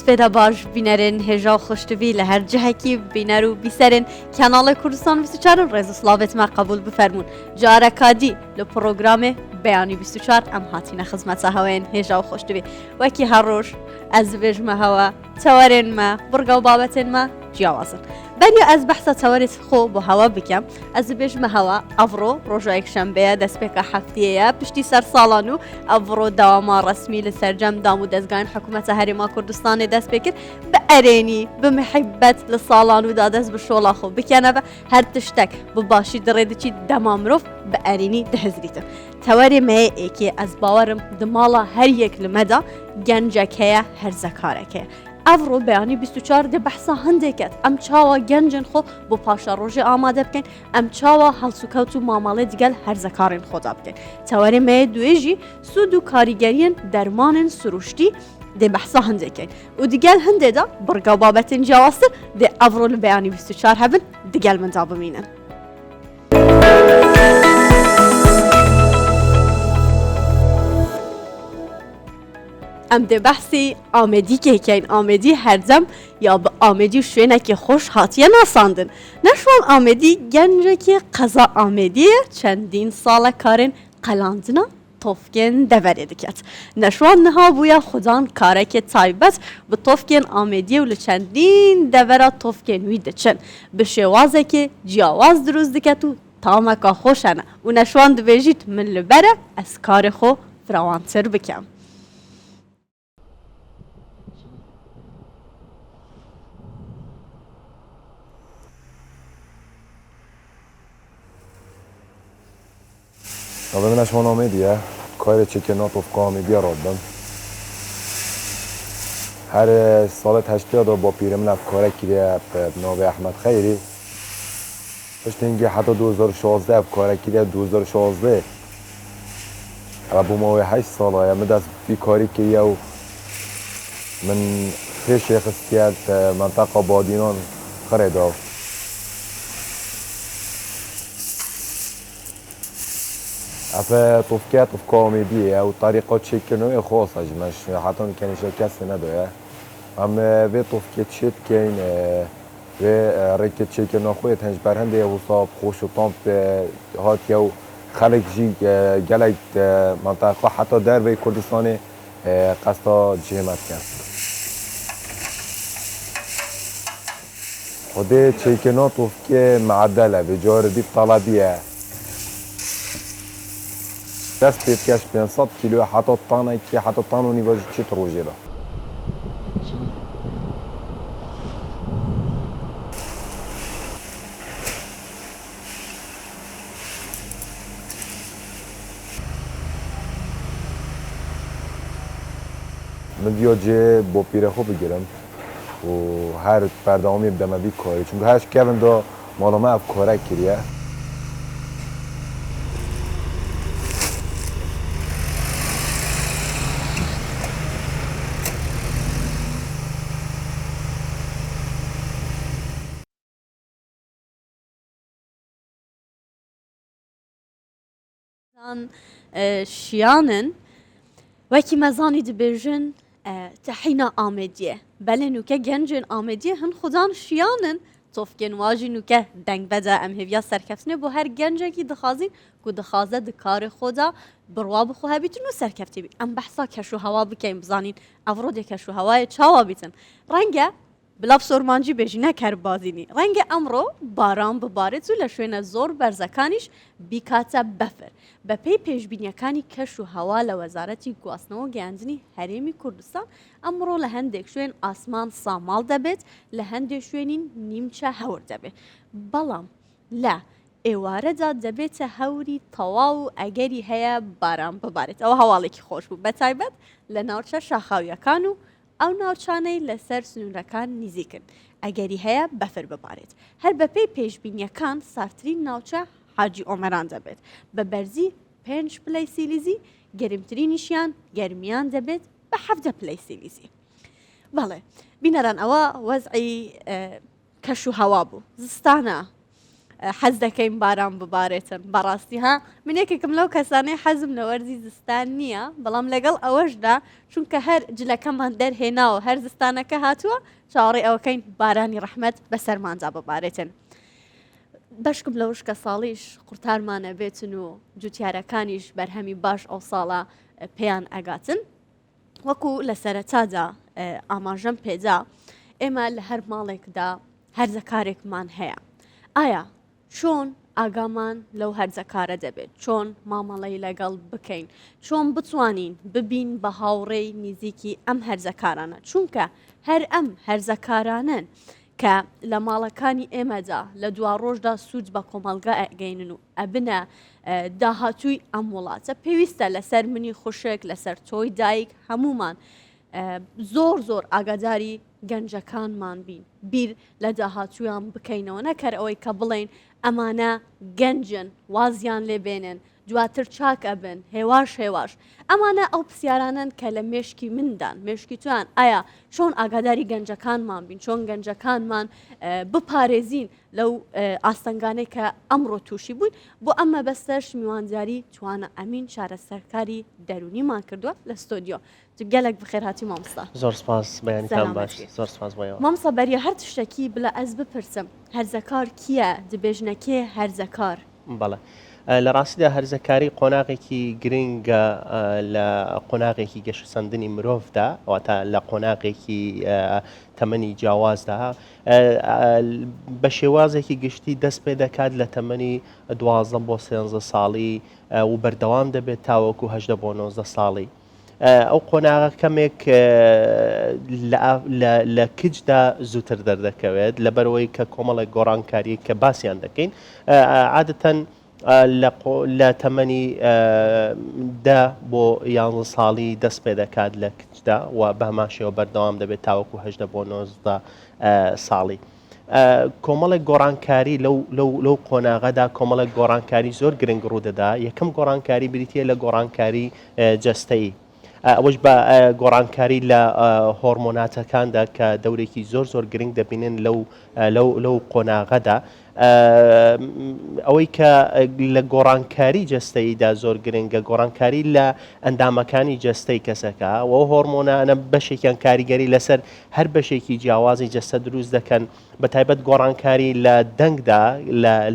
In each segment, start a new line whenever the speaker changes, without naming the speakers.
سپیدا باش بینرین هجا خوشتوی لهر جهکی بینرو بیسرین کانال کردستان 24 رز سلاوت ما قبول بفرمون جارکادی لپروگرام بیانی 24 ام هاتین خدمت هاوین هجا خوشتوی وکی هر روز از ویج ما هوا تورین ما برگا و بابتین ما جیاوازن بنی از بحث تورید خو با هوا بکم از بیج ما هوا افرو روزا یک شنبه دست بک هفتیه پشتی سر سالانو افرو دوام رسمی لسرجم دامو دزگان حکومت هریما کردستان دست بکر به ارینی به محبت لسالانو دادس به شولا خو بکنه به هر تشتک بباشی درید چی دمامروف به ارینی دهزریت توری می اکی از باورم دمالا هر یک لمدا گنجک هیا هر زکارک افرو بیانی 24 ده بحثا هنده کت ام چاوا گنجن خو بو پاشا روژه آماده بکن ام چاوا حلسوکوتو ماماله دیگل هر زکارین خودا بکن تواری می دویجی سودو کاریگرین درمان سروشتی ده بحثا هنده کن و دیگل هنده دا برگا بابتین جواستر ده افرو بیانی 24 هبن دیگل من دا بمینن ام ده بحثی آمدی که این آمدی هر زم یا به آمدی شوینه که خوش هاتیه ناساندن نشوان آمدی گنجه که قضا آمدیه چندین ساله کارن قلاندنا توفکن دوره دکت نشوان نها بویا خودان کاره که تایبت به توفکن آمدیه و لچندین دوره توفکن ویده چن به شوازه که جیاواز دروز دکت و تامکا خوشنه و نشوان دویجید من لبره از کار خو فراوانتر بکم
ببین اشمان آمدیه کار چکنات افقا آمدیه رادم هر سال تشتیه با پیرم نف کاره کریه ناوی احمد خیری پشت اینگه حتی 2016 اف کاره کریه 2016 اما با ماوی 8 سال های من دست بی کاری کریه و من پیش خستیت منطقه بادینان خریده افه توفکت افکامیدیه و طریقات چکنوی خاص اجمش حتی نکنیش کسی نداره اما وی توفکت چید کن و ریکت چکن خویت هنج برهنده و صاحب خوش و طامپ هاتیه و خلق جی گلک منطقه حتی در وی کردستان قصدا جهمت کرد خود چکنات توفکه معدله به جار دیب طلبیه دست بيت كاش 500 كيلو حتى الطانة كي حتى الطانة ونيفاج تشي تروجي له من بیا جه با پیره خوب بگیرم و هر بردامی بدم بی کاری چون هرش کردن دا مالامه اف کاره کریه
شیانن وکی مزانی دبیجن تحینا آمدیه بله نوکه گنجن آمدیه هن خودان شیانن توفکن واجی نوکه دنگ بده ام هویا سرکفتنه بو هر گنجه کی دخازین کو دخازه دکار خدا برواب خو هبیتون و سرکفتی بی ام بحثا کشو هوا بکیم بزانین افراد کشو هوای چاوا بیتن رنگه بلاب سورمانجی بیجی نکر بازینی رنگ امرو باران ببارد و لشوین زور برزکانیش بیکاتا بفر به پی پیش بینیکانی کش و هوا لوزارتی گواسنو گندنی هریمی کردستان امرو لهندک شوین آسمان سامال دبید لهندک شوینین نیمچه هور دبید بلام لا ایواره داد دبیت هوری طواو اگری هیا باران ببارد او حوالی که خوش بود بتایبت لنارچه شاخاویا کانو او ناوچانه لسر سنورکان نزیکن اگری هیا بفر ببارد هر بپی پیش بینیکان سارترین ناوچه حاجی عمران دبید به برزی 5 پلی سیلیزی گرمترینیشیان گرمیان دبید به 7 پلی سیلیزی بله بینران اوا وضعی کشو هوا بو زستانه حەز دەکەین باران ببارێتن بەڕاستی ها من یەکێکم لەو کەسانەی حەزم لە وەرزی زستان نییە بەڵام لەگەڵ ئەوەشدا چونکە هەر جلەکەمان دەرهێناوە هەر زستانەکە هاتووە چاوەڕێ ئەوەکەین بارانی ڕەحمەت بەسەرمانجا ببارێتن. بەشکم لەوش کە ساڵیش قورتارمانە بێتن و جوتیارەکانیش بەرهەمی باش ئەو ساڵە پێیان ئەگاتن. وەکو لە سەرەتادا ئاماژەم پێدا ئێمە لە هەر ماڵێکدا هەرزەکارێکمان هەیە. ئایا چۆن ئاگامان لەو هەرزەکارە دەبێت چۆن مامەڵەی لەگەڵ بکەین چۆن بتوانین ببین بە هاوڕێی نزیکی ئەم هەرزەکارانە چونکە هەر ئەم هەرزەکارانن کە لە ماڵەکانی ئێمەدا لە دوا ڕۆژدا سوود بە کۆمەلگا ئەگەینن و ئەبنە داهاتووی ئەم وڵاتە پێویستە لەسەر منی خوشک لەسەر تۆی دایک هەمومان زۆر زۆر ئاگاداری گەنجەکانمان بین بیر لە داهاتوویان بکەینەوە نەکەر ئەوەی کە بڵێن ئەمانە گەنجن وازیان لێبێنن دواتر چاک ئەبن هێواش هێواش ئەمانە ئەو پرسیارانن کە لە مێشکی مندان مێشکی تویان ئایا چۆن ئاگاداری گەنجەکانمان بین چۆن گەنجەکانمان بپارێزین لەو ئاستەنگانەی کە ئەمڕۆ تووشی بووین بۆ ئەمە بەستەش میوانجاری توانە ئەمین چارەسەرکاری دەرونیمان کردووە لە ستۆدیۆ گەلێک بخێرهاتی مامۆستا
زۆر سپاس بەیانیتان باش زۆر سپاس بۆیەوە
مامۆستا بەریە هەر تشتێکی بڵە ئەس بپرسم هەرزەکار کییە دبێژنەکێ هەرزەکار
بەڵێ لە ڕاستیدا هەرزەکاری قۆناغێکی گرنگە لە قۆناغێکی گەشەسەندنی مرۆڤدا واتە لە قۆناغێکی تەمەنی جیاوازدا بە شێوازێکی گشتی دەست پێ دەکات لە تەمەنی 12 بۆ 13 ساڵی و بەردەوام دەبێت تاوەکو 18 بۆ 19 ساڵی. ئەو قۆناغە کەمێک لە کچدا زووتر دەردەکەوێت لەبەرەوەی کە کۆمەڵێک گۆڕانکاری کە باسییان دەکەین عادەتەن لە تەمەنی 10 بۆ 11 ساڵی دەست پێ دەکات لە کچدا و بە هەماشەوە بەردەوام دەبێت تاوەکو 18 بۆ 19 ساڵی. کۆمەڵێک گۆڕانکاری لەو قۆناغەدا کۆمەڵێک گۆڕانکاری زۆر گرنگ ڕوودەدا یەکەم گۆڕانکاری بریتە لە گۆڕانکاری جەستەیی ئەوەش بە گۆڕانکاری لە هۆرمۆناتەکاندا کە دەورێکی زۆر زۆر گرنگ دەبینن لەو قۆناغەدا ئەوەی کە لە گۆڕانکاری جەستەییدا زۆر گرنگە گۆڕانکاری لە ئەندامەکانی جەستەی کەسەکە و هۆرمۆنانە بەشێکیان کاریگەری لەسەر هەر بەشێکی جیاوازی جەستە دروست دەکەن بە تایبەت گۆڕانکاری لە دەنگدا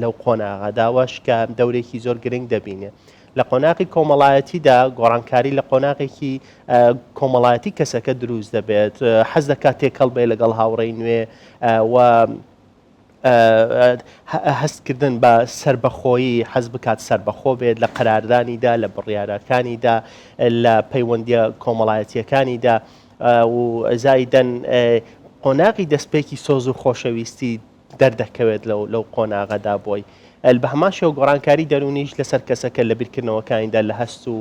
لەو قۆناغەداوەش کە دەورێکی زۆر گرنگ دەبینێ. لە قۆناغی کۆمەڵایەتیدا گۆڕانکاری لە قۆناغێکی کۆمەڵایەتی کەسەکە دروست دەبێت حەز دەکات تێکەڵ بێ لەگەڵ هاوڕێی نوێ و هەستکردن بە سربەخۆیی حەز بکات سربەخۆ بێت لە قەراردانیدا لە بڕیارەکانیدا لە پەیوەندیە کۆمەڵایەتیەکانیدا و زایدەن قۆناغی دەستپێکی سۆز و خۆشەویستی دەردەکەوێت لەو قۆناغەدا بۆی بە هەماشەوە گۆڕانکاری دەرونیش لەسەر کەسەکە لە بیرکردنەوەکانیدا لە هەست و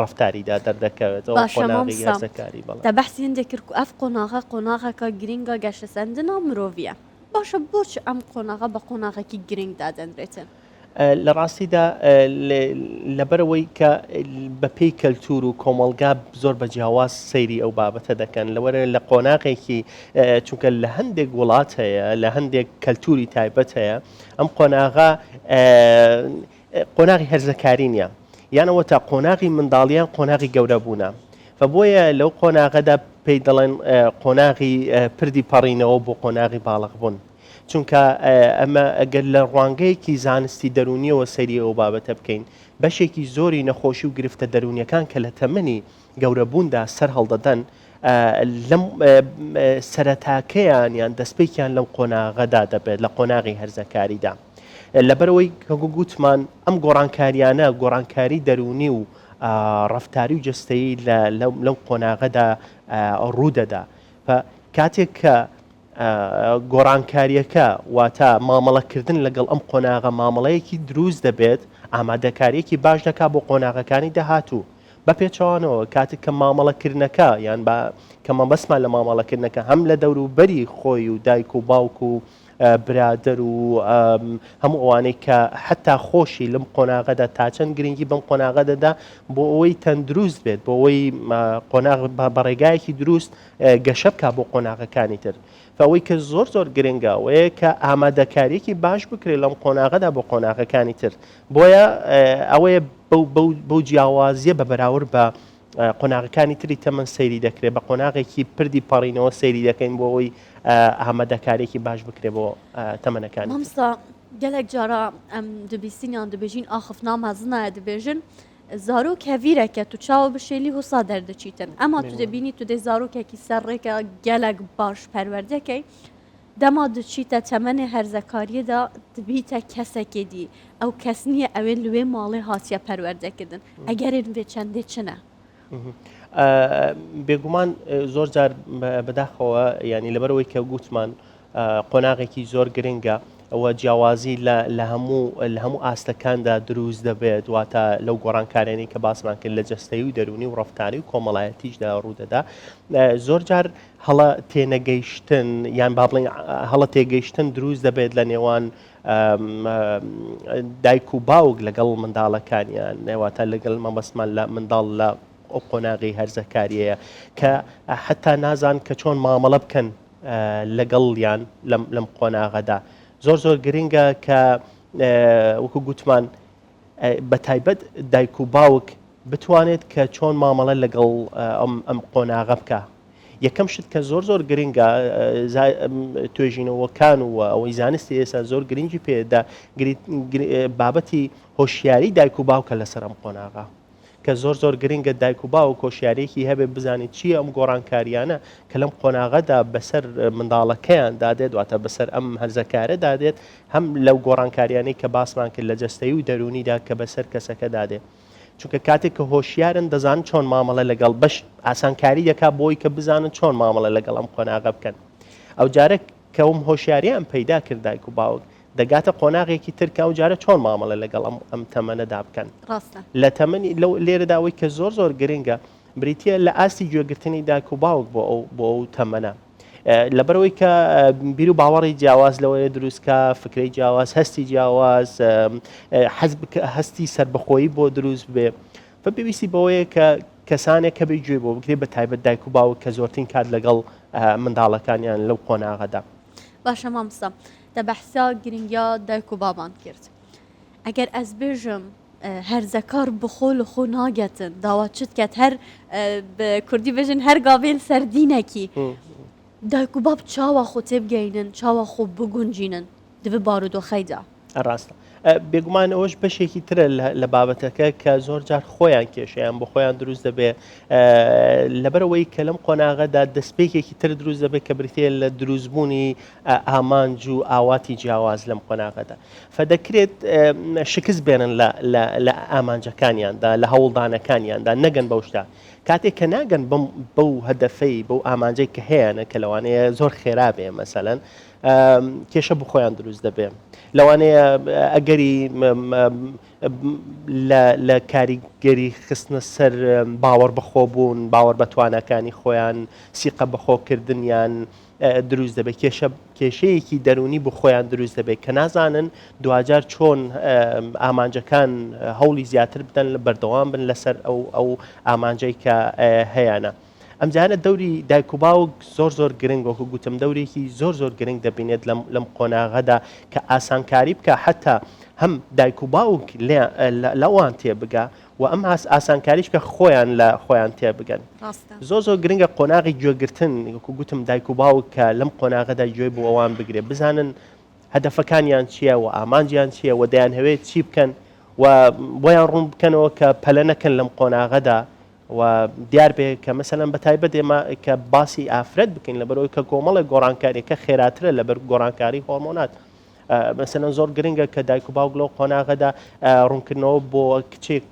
ڕەفتاریدا دەردەکەوێتەوە قۆناغی هەرزەکاری بەڵێ
تا بەحسی هەندێک کرد ئەف قۆناغەکە گرینگە گەشەسەندنە مرۆڤیە باشە بۆچ ئەم قۆناغە بە قۆناغێکی گرنگ دادەنرێتن
لە ڕاستیدا لەبەرەوەی کە بەپێی کەلتور و کۆمەلگا زۆر بە جیاواز سەیری ئەو بابەتە دەکەن لەوەرە لە قۆناغێکی چونکە لە هەندێک وڵات هەیە لە هەندێک کەلتوری تایبەت هەیە ئەم قۆناغا قۆناغی هەرزەکاری نیە یانەوە تا قۆناغی منداڵیان قۆناغی گەورە بوونە فبۆیە لەو قۆناغەدا پێی دەڵێن قۆناغی پردی پەڕینەوە بۆ قۆناغی باڵغ بوون چونکە ئەمە ئەگەر لە ڕوانگەیەکی زانستی دەرونیەوە سەری ئەو بابەتە بکەین بەشێکی زۆری نەخۆشی و گرفتە دەرونیەکان کە لە تەمەنی گەورەبووندا سەر هەڵدەدەن لەم سەرەتاکەیان یان دەستپێکیان لەو قۆناغەدا دەبێت لە قۆناغی هەرزەکاریدا لەبەرەوەی گوتمان ئەم گۆڕانکاریانە گۆڕانکاری دەرونی و ڕەفتاری و جەستەیی لەو قۆناغەدا ڕوودەدا کاتێک کە گۆڕانکاریەکە واتە مامەڵەکردن لەگەڵ ئەم قۆناغە مامەڵەیەکی دروست دەبێت ئامادەکاریەکی باش دەکات بۆ قۆناغەکانی داهاتوو بە پێچەوانەوە کاتێک کە مامەڵەکردنەکە یان کە مەبەسمان لە مامەڵەکردنەکە هەم لە دەوروبەری خۆی و دایک و باوک و برادر و هەموو ئەوانەی کە حتا خۆشی لەم قۆناغەدا تا چەند گرنگی بەم قۆناغەدەدا بۆ ئەوەی تەندروست بێت بۆ ئەوەی قۆناغ بە ڕێگایەکی دروست گەشە بکات بۆ قۆناغەکانی تر فەوەی کە زۆر گرنگە وەیە کە ئامادەکاریەکی باش بکرێت لەم قۆناغەدا بۆ قۆناغەکانی تر بۆیە ئەوەیە بەو جیاوازیە بە بەراورد بە قۆناغەکانی تری تەمەن سەیری دەکرێت بە قۆناغێکی پردی پەڕینەوە سەیری دەکەین بۆ ئەوەی ئامادەکاریەکی باش بکرێت بۆ تەمەنەکانی
مامستا gelek cara em dibîstîniyan dibêjin axifna mezina dibêjin zarok hevîreke tu çawa bişêlî wisa derdiçîtin ema tu dibînî tu dê zarokekî serrêke gelek baş perwerdekey dema diçîte temenê herzekariyê de dibîte kesekê dî ew kes niye ew ê li wê malê hatiye perwerdekidin egerên vê çendê çi ne
بێگومان زۆر جار بەداخەوە ینی لەبەرەوەی کە گوتمان قۆناغێکی زۆر گرنگە ئەوە جیاوازی لە هەموو ئاستەکاندا دروست دەبێت واتە لەو گۆڕانکارێنی کە باسمان کرد لە جەستەیی و دەرونی و ڕەفتاری و کۆمەڵایەتیشدا ڕوودەدا زۆر جار هەڵە تێنەگەیشتن یان با بڵێن هەڵە تێگەیشتن دروست دەبێت لە نێوان دایک و باوک لەگەڵ منداڵەکانیان نێواتە لەگەڵ مەبەستمان لە منداڵ لە ئەو قۆناغی هەرزەکاریەیە کە حتا نازان کە چۆن مامەڵە بکەن لەگەڵیان لەم قۆناغەدا زۆر گرنگە کە وەکو گوتمان بە تایبەت دایک و باوک بتوانێت کە چۆن مامەڵە لەگەڵ ئەم قۆناغە بکە یەکەم شت کە زۆر گرنگە توێژینەوەکان و ئەوەی زانستی ئێستا زۆر گرنگی پێدا بابەتی هۆشیاری دایک و باوکە لەسەر ئەم قۆناغا کە زۆر گرنگە دایک و باوک هۆشیارێکی هەبێ بزانێت چیە ئەم گۆڕانکاریانە کە لەم قۆناغەدا بەسەر منداڵەکەیان دادێت واتە بەسەر ئەم هەرزەکارە دادێت هەم لەو گۆڕانکاریانەی کە باسمان کرد لە جەستەیی و دەرونیدا کە بەسەر کەسەکە دادێت چونکە کاتێک کە هۆشیارن دەزانن چۆن مامەڵە لەگەڵ بەش ئاسانکاری دەکات بۆی کە بزانن چۆن مامەڵە لەگەڵ ئەم قۆناغە بکەن ئەو جارە کە ئەم هۆشیاریان پەیدا کرد دایک و باوک دەگاتە قۆناغێکی ترکە و جارە چۆن مامەڵە لەگەڵ ئەم تەمەنەدا بکەن لە تەمەنی لێرەداوەی کە زۆر گرنگە بریتە لە ئاستی گوێگرتنی دایک و باوک بۆ ئەو تەمەنە لەبەرەوەی کە بیر و باوەڕی جیاواز لەوەیە دروستکە فکرەی جیاواز هەستی جیاواز هەستی سربەخۆیی بۆ دروست بێ پێویستی بەوەیە کە کەسانێک کە بێ گوێ بۆ بکرێت بە تایبەت دایک و باوک کە زۆرترین کات لەگەڵ منداڵەکانیان لەو قۆناغەدا
باشە مامستا دە بەحسا گرنگیا دایک و بابان کرد ئەگەر ئەس بێژم هەرزەکار بخۆ لە خۆ ناگەتن داوا چت کات هەر کوردی بێژن هەر گاوێل سەردینەکی دایک و باب چاوە خۆ تێبگەینن چاوە خۆ بگونجینن دەبێ بارودۆخەیدا
ڕاستە بێگومان ئەوەش بەشێکی ترە لە بابەتەکە کە زۆر جار خۆیان کێشەیان بۆ خۆیان دروست دەبێ لەبەرەوەی کە لەم قۆناغەدا دەستپێکێکی تر دروست دەبێت کە بریتێ لە دروستبوونی ئامانج و ئاواتی جیاواز لەم قۆناغەدا فدەکرێت شکست بێنن لە ئامانجەکانیاندا لە هەوڵدانەکانیاندا نەگەن بەو شتە کاتێک کە ناگەن بەو هەدەفەی بەو ئامانجەی کە هەیەە کە لەوانەیە زۆر خێرا بێ مەسەلەن کێشە بۆ خۆیان دروست دەبێ لەوانەیە ئەگەری لە کاریگەری خستنە سەر باوەڕ بەخۆبوون باوەڕ بە توانەکانی خۆیان سیقە بەخۆکردنیان دروست دەبێت کێشەیەکی دەرونی بۆ خۆیان دروست دەبێت کە نازانن دوجار چۆن ئامانجەکان هەوڵی زیاتر بدەن لە بەردەوام بن لەسەر ئەو ئامانجەی کە هەیەە ئەمجارە دەوری دایک و باوک زۆر گرنگ وەکو گوتم دەورێکی زۆر گرنگ دەبینێت لەم قۆناغەدا کە ئاسانکاری بکە حتا هەم دایک و باوک لەوان تێبگا و ئەم ئاسانکاریش کە خۆیان لە خۆیان تێبگەن زۆر گرنگە قۆناغی گوێگرتن وەکو گوتم دایک و باوک کە لەم قۆناغەدا گوێ بۆ ئەوان بگرێت بزانن هەدەفەکانیان چییە و ئامانجیان چییە و دەیان هەوێت چی بکەن و بۆیان ڕوون بکەنەوە کە پەلە نەکەن لەم قۆناغەدا و دیار بێ کە مەسەلەن بە تایبەت ئێمە کە باسی ئافرەت بکەین لەبەرەوەی کە کۆمەڵە گۆڕانکاریەکە خێراترە لەبەر گۆڕانکاری هۆرمۆنات مەسەلەن زۆر گرنگە کە دایک و باوک لەو قۆناغەدا ڕوونکردنەوە بۆ کچێک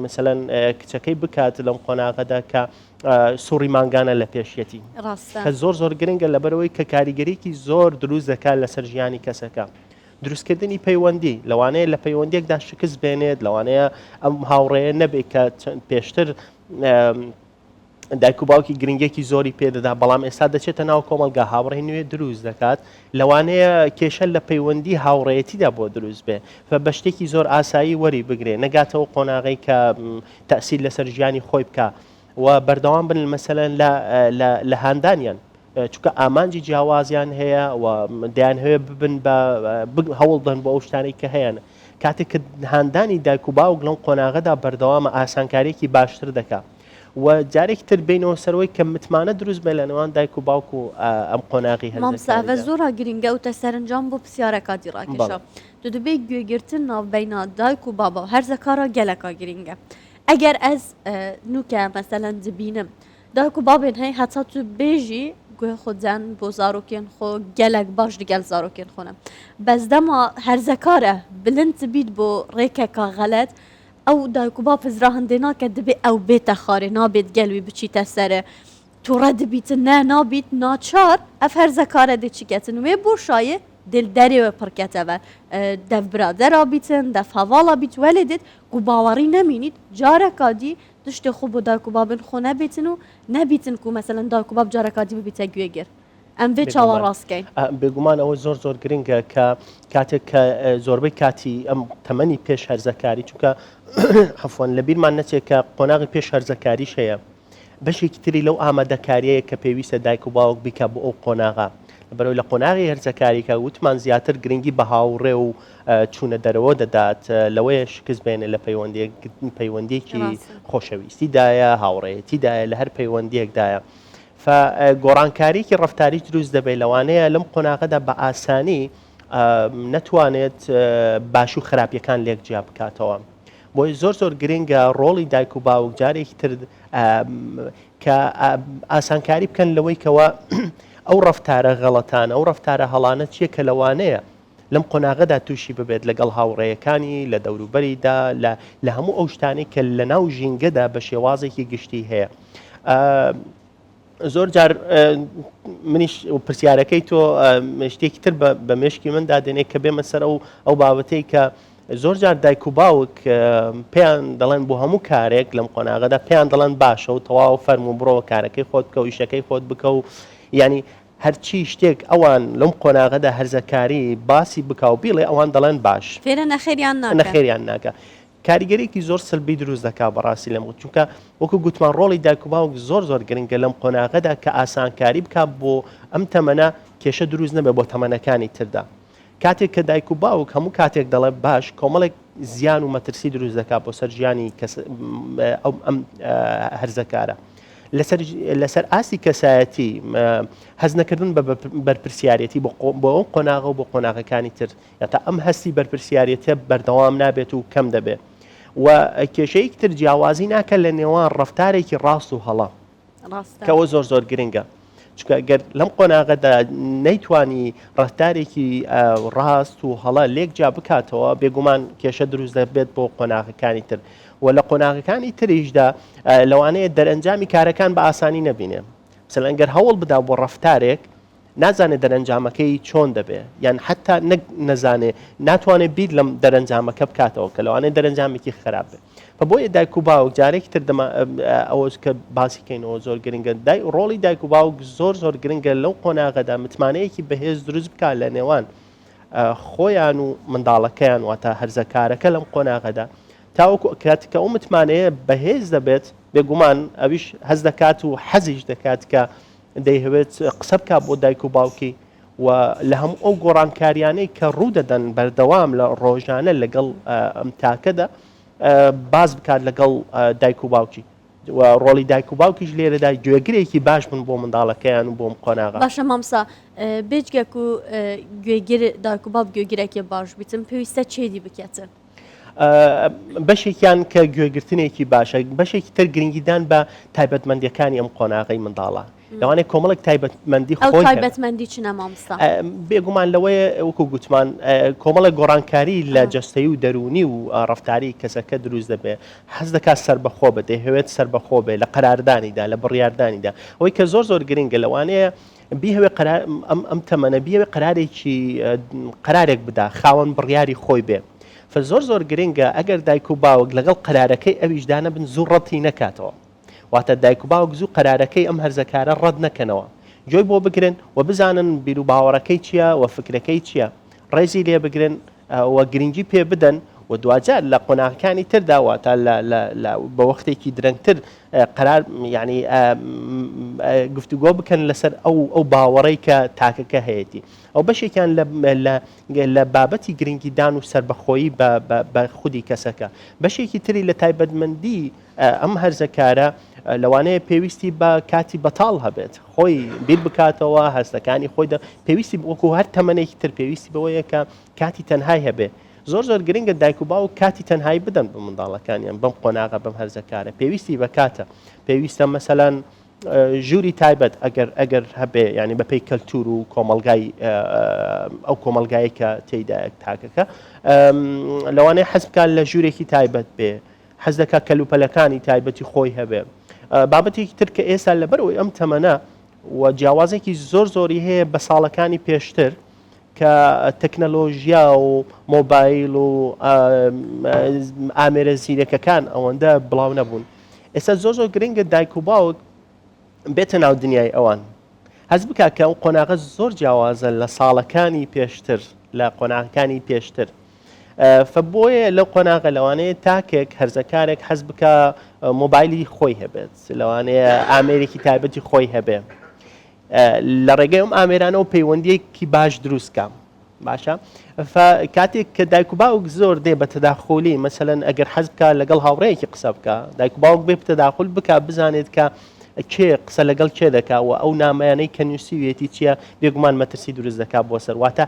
مەسەلەن کچەکەی بکات لەم قۆناغەدا کە سوڕی مانگانە لە پێشیەتی کە زۆر گرنگە لەبەرەوەی کە کاریگەریەکی زۆر دروست دەکات لەسەر ژیانی کەسەکە دروستکردنی پەیوەندی لەوانەیە لە پەیوەندێکدا شکست بێنێت لەوانەیە ئەم هاوڕێیە نەبێت کە پێشتر دایک و باوکی گرنگێکی زۆری پێدەدا بەڵام ئێستا دەچێتە ناو کۆمەلگا هاوڕێی نوێ دروست دەکات لەوانەیە کێشە لە پەیوەندی هاوڕێیەتیدا بۆ دروست بێ بە شتێکی زۆر ئاسایی وەری بگرێ نەگاتەوە قۆناغی کە تەئسیر لەسەر ژیانی خۆی بکە و بەردەوام بن مەسەلەن لە هاندانیان چونکە ئامانجی جیاوازیان هەیە و دەیان هەیە ببن بە هەوڵ دەن بۆ ئەو شتانەی کە هەیەن کاتێک کە هاندانی دایک و باوک لەم قۆناغەدا بەردەوامە ئاسانکاریەکی باشتر دەکات و جارێک تر بینەوە سەرەوەی کە متمانە دروست بێ لە نێوان دایک و باوک و ئەم قۆناغی
مامساڤە زۆر گرنگە و تە سەرنجام بۆ پرسیارەکە دیڕاکێشە تو دەبێت گوێگرتن ناوبەینا دایک و بابا هەرزەکارە گەلەکە گرنگە ئەگەر ئەس نوکە مەسەلەن دبینم دایک و بابێن هەی هەتا تو بێژی گوێ خۆجان بۆ زارۆکێن خۆ گەلک باش دگەل زارۆکێن خۆنم بەس دەما هەرزەکارە بلند بیت بۆ ڕێکێکا غەلەت ئەو دایک و با پزرا هەندێ ناکە دەبێ ئەو بێتە خارێ نابێت گەلوی بچیتە سەرە تووڕە دەبیتە نە نابیت ناچار ئەف هەرزەکارە دەچیکەتن وێ بۆ شایە دل دەرێوە پڕکەتەوە دەف برادەرا بیتن دەف هەواڵا بیت وەلێ دێت و باوەڕی نەمینیت جارێکا دی تشتێ خۆ بۆ دایک و بابن خۆ نەبێتن و نەبیتن و مەسەلەن دایک و باب جارێکا دی ببیتە گوێگر ئەم بێ چاوە ڕاستکەین
بێگومان ئەوە زۆر گرنگە کە کاتێک کە زۆربەی کاتی ئەم تەمەنی پێش هەرزەکاری چونکە حەفۆن لە بیرمان نەچێت کە قۆناغی پێش هەرزەکاریش هەیە بەشێکی تری لەو ئامادەکاریەیە کە پێویستە دایک و باوک بیکە بۆ ئەو قۆناغا بەرەوەی لە قۆناغی هەرزەکاریکە وتمان زیاتر گرنگی بە هاوڕێ و چوونە دەرەوە دەدات لەوەیە شکست بێنێ لە پەیوەندیەکی خۆشەویستیدایە هاوڕێیەتیدایە لە هەر پەیوەندیەکدایە گۆڕانکاریکی ڕەفتاری دروست دەبێت لەوانەیە لەم قۆناغەدا بە ئاسانی نەتوانێت باش و خراپیەکان لێک جیا بکاتەوە بۆی زۆر گرنگە ڕۆڵی دایک و باوک جارێکی تر کە ئاسانکاری بکەن لەوەی کەوە ئەو ڕەفتارە غەڵەتانە ئەو ڕەفتارە هەڵانە چیە کە لەوانەیە لەم قۆناغەدا تووشی ببێت لەگەڵ هاوڕێیەکانی لە دەوروبەریدا لە هەموو ئەو شتانەی کە لە ناو ژینگەدا بە شێوازێکی گشتی هەیە زۆر جار منیش پرسیارەکەی تۆ شتێکی تر بە مشکی مندا دێنێ کە بێمە سەر ئەو بابەتەی کە زۆر جار دایک و باوک پێیان دەڵێن بۆ هەموو کارێک لەم قۆناغەدا پێیان دەڵێن باشە و تەواو فەرمو بڕۆوە کارەکەی خۆت بکە و ئیشەکەی خۆت بکە و ینی هەرچی شتێک ئەوان لەم قۆناغەدا هەرزەکاری باسی بکە و بیڵێ ئەوان دەڵێن باش
فێرە
نەخێریان ناکە کاریگەرێکی زۆر سلبی دروست دەکات بەڕاستی لەم چونکە وەکو گوتمان ڕۆڵی دایک و باوک زۆر گرنگە لەم قۆناغەدا کە ئاسانکاری بکات بۆ ئەم تەمەنە کێشە دروست نەبێت بۆ تەمەنەکانی تردا کاتێک کە دایک و باوک هەموو کاتێک دەڵێ باش کۆمەڵێک زیان و مەترسی دروست دەکات بۆ سەر ژیانی ئەم هەرزەکارە لەسەر ئاسی کەسایەتی هەز نەکردن بە بەرپرسیارەتی بۆ ئەو قۆناغە و بۆ قۆناغەکانی تر تا ئەم هەستی بەرپرسیارەتە بەردەوام نابێت و کەم دەبێت و کێشەیەکی تر جیاوازی ناکە لە نێوان ڕەفتارێکی ڕاست و هەڵا کەەوە زۆر گرنگە چکە گەر لەم قۆناغەدا نەیتوانی ڕەفتارێکی ڕاست و هەڵا لێک جا بکاتەوە بێگومان کێشە دروست دەبێت بۆ قۆناغەکانی تر و لە قۆناغەکانی تریشدا لەوانەیە دەرەنجامی کارەکان بە ئاسانی نەبینێ مثلەن گەر هەوڵ بدا بۆ ڕەفتارێک نازانێت دەرەنجامەکەی چۆن دەبێ یان حتا نەزانێ ناتوانێت بیت لەم دەرەنجامەکە بکاتەوە کە لەوانەیە دەرەنجامێکی خراپ بێت بۆیە دایک و باوک جارێکی تر ئەوەش کە باسی کەینەوە زۆر گرنگە ڕۆڵی دایک و باوک زۆر گرنگە لەو قۆناغەدا متمانەیەکی بەهێز دروست بکات لە نێوان خۆیان و منداڵەکەیان واتە هەرزەکارەکە لەم قۆناغەدا تاوەکو کاتکە ئەو متمانەیە بەهێز دەبێت بێگومان ئەویش هەز دەکات و حەزیش دەکات کە دەیهوێت قسە بکات بۆ دایک و باوکی و لە هەموو ئەو گۆڕانکاریانەی کە ڕوو دەدەن بەردەوام لە ڕۆژانە لەگەڵ ئەم تاکەدا باز بکات لەگەڵ دایک و باوکی و ڕۆڵی دایک و باوکیش لێرەدا گوێگرێکی باش بن بۆ منداڵەکەیان و بۆم قۆناغا
باشە مامسا بێجگەک و گوێگر دایک و باب گوێگرێکی باش بیتم پێویستە چێدی بکێتن
بەشێکیان کە گوێگرتنێکی باشە بەشێکی تر گرنگیدان بە تایبەتمەندیەکانی ئەم قۆناغی منداڵە لەوانەیە کۆمەڵێک تایبەتمەندی خۆی
تایبەتمەندی چنە مامستا
بێگومان لەوەیە وەکو گوتمان کۆمەڵێک گۆڕانکاری لە جەستەیی و دەرونی و ڕەفتاری کەسەکە دروست دەبێت حەز دەکات سربەخۆ بێت دەیەوێت سربەخۆ بێت لە قەراردانیدا لە بڕیاردانیدا ئەوەی کە زۆر گرنگە لەوانەیە بیهوێ ئەم تەمەنە بیەوێ قەرارێک بدا خاوەن بڕیاری خۆی بێ زۆر گرنگە ئەگەر دایک و باوک لەگەڵ قەرارەکەی ئەویشدا نەبن زوو ڕەتی نەکاتەوە واتە دایک و باوک زوو قەرارەکەی ئەم هەرزەکارە ڕەت نەکەنەوە جۆی بۆ بگرن و بزانن بیر و باوەڕەکەی چییە و فکرەکەی چییە ڕێزی لێ بگرن و گرنگی پێ بدەن و دوجار لە قۆناغەکانی ترداوە تا بە وەختێکی درەنگتر قرار ینی گفتوگۆ بکەن لەسەر ئەو باوەڕەی کە تاکەکە هەیەی ئەو بەشێکیان لە بابەتی گرنگیدان و سربەخۆیی بە خودی کەسەکە بەشێکی تری لە تایبەتمەندی ئەم هەرزەکارە لەوانەیە پێویستی بە کاتی بەتاڵ هەبێت خۆی بیر بکاتەوە هەستەکانی خۆی پێویستی وەکو هەر تەمەنێکی تر پێویستی بەوەیە کە کاتی تەنهای هەبێ زۆر گرنگە دایک و باوک کاتی تەنهایی بدەن بە منداڵەکانیان بەم قۆناغە بەم هەرزەکارە پێویستی بە کاتە پێویستە مەسەلەن ژووری تایبەت ئەگەر هەبێ ینی بەپێی کەلتور و کۆمەلگای ئەو کۆمەلگایی کە تێیدا تاکەکە لەوانەیە حەز بکات لە ژوورێکی تایبەت بێ حەز دەکات کەلوپەلەکانی تایبەتی خۆی هەبێ بابەتێکی تر کە ئێستا لەبەرەوەی ئەم تەمەنە و جیاوازێکی زۆری هەیە بە ساڵەکانی پێشتر کە تەکنەلۆژیا و مۆبایل و ئامێرە زیرەکەکان ئەوەندە بڵاو نەبوون ئێستا زۆر گرنگە دایک و باوک بێتە ناو دنیای ئەوان هەز بکات کە ئەو قۆناغە زۆر جیاوازە لە ساڵەکانی پێشتر لە قۆناغەکانی پێشتر فبۆیە لەو قۆناغە لەوانەیە تاکێک هەرزەکارێک حەز بکە مۆبایلی خۆی هەبێت لەوانەیە ئامێرێکی تایبەتی خۆی هەبێ لە ڕێگەی ئەم ئامێرانەوە پەیوەندیەکی باش دروستکەم باشە کاتێک کە دایک و باوک زۆر دێ بە تەداخلی مەسەلەن ئەگەر حەز بکە لەگەڵ هاوڕەیەکی قسە بکە دایک و باوک بێ تەداخل بکە بزانێت کە کێ قسە لەگەڵ کێ دەکاوە ئەو نامەیانەی کە نووسیوێتی چییە بێگومان مەترسی دروست دەکات بۆ سەرواتە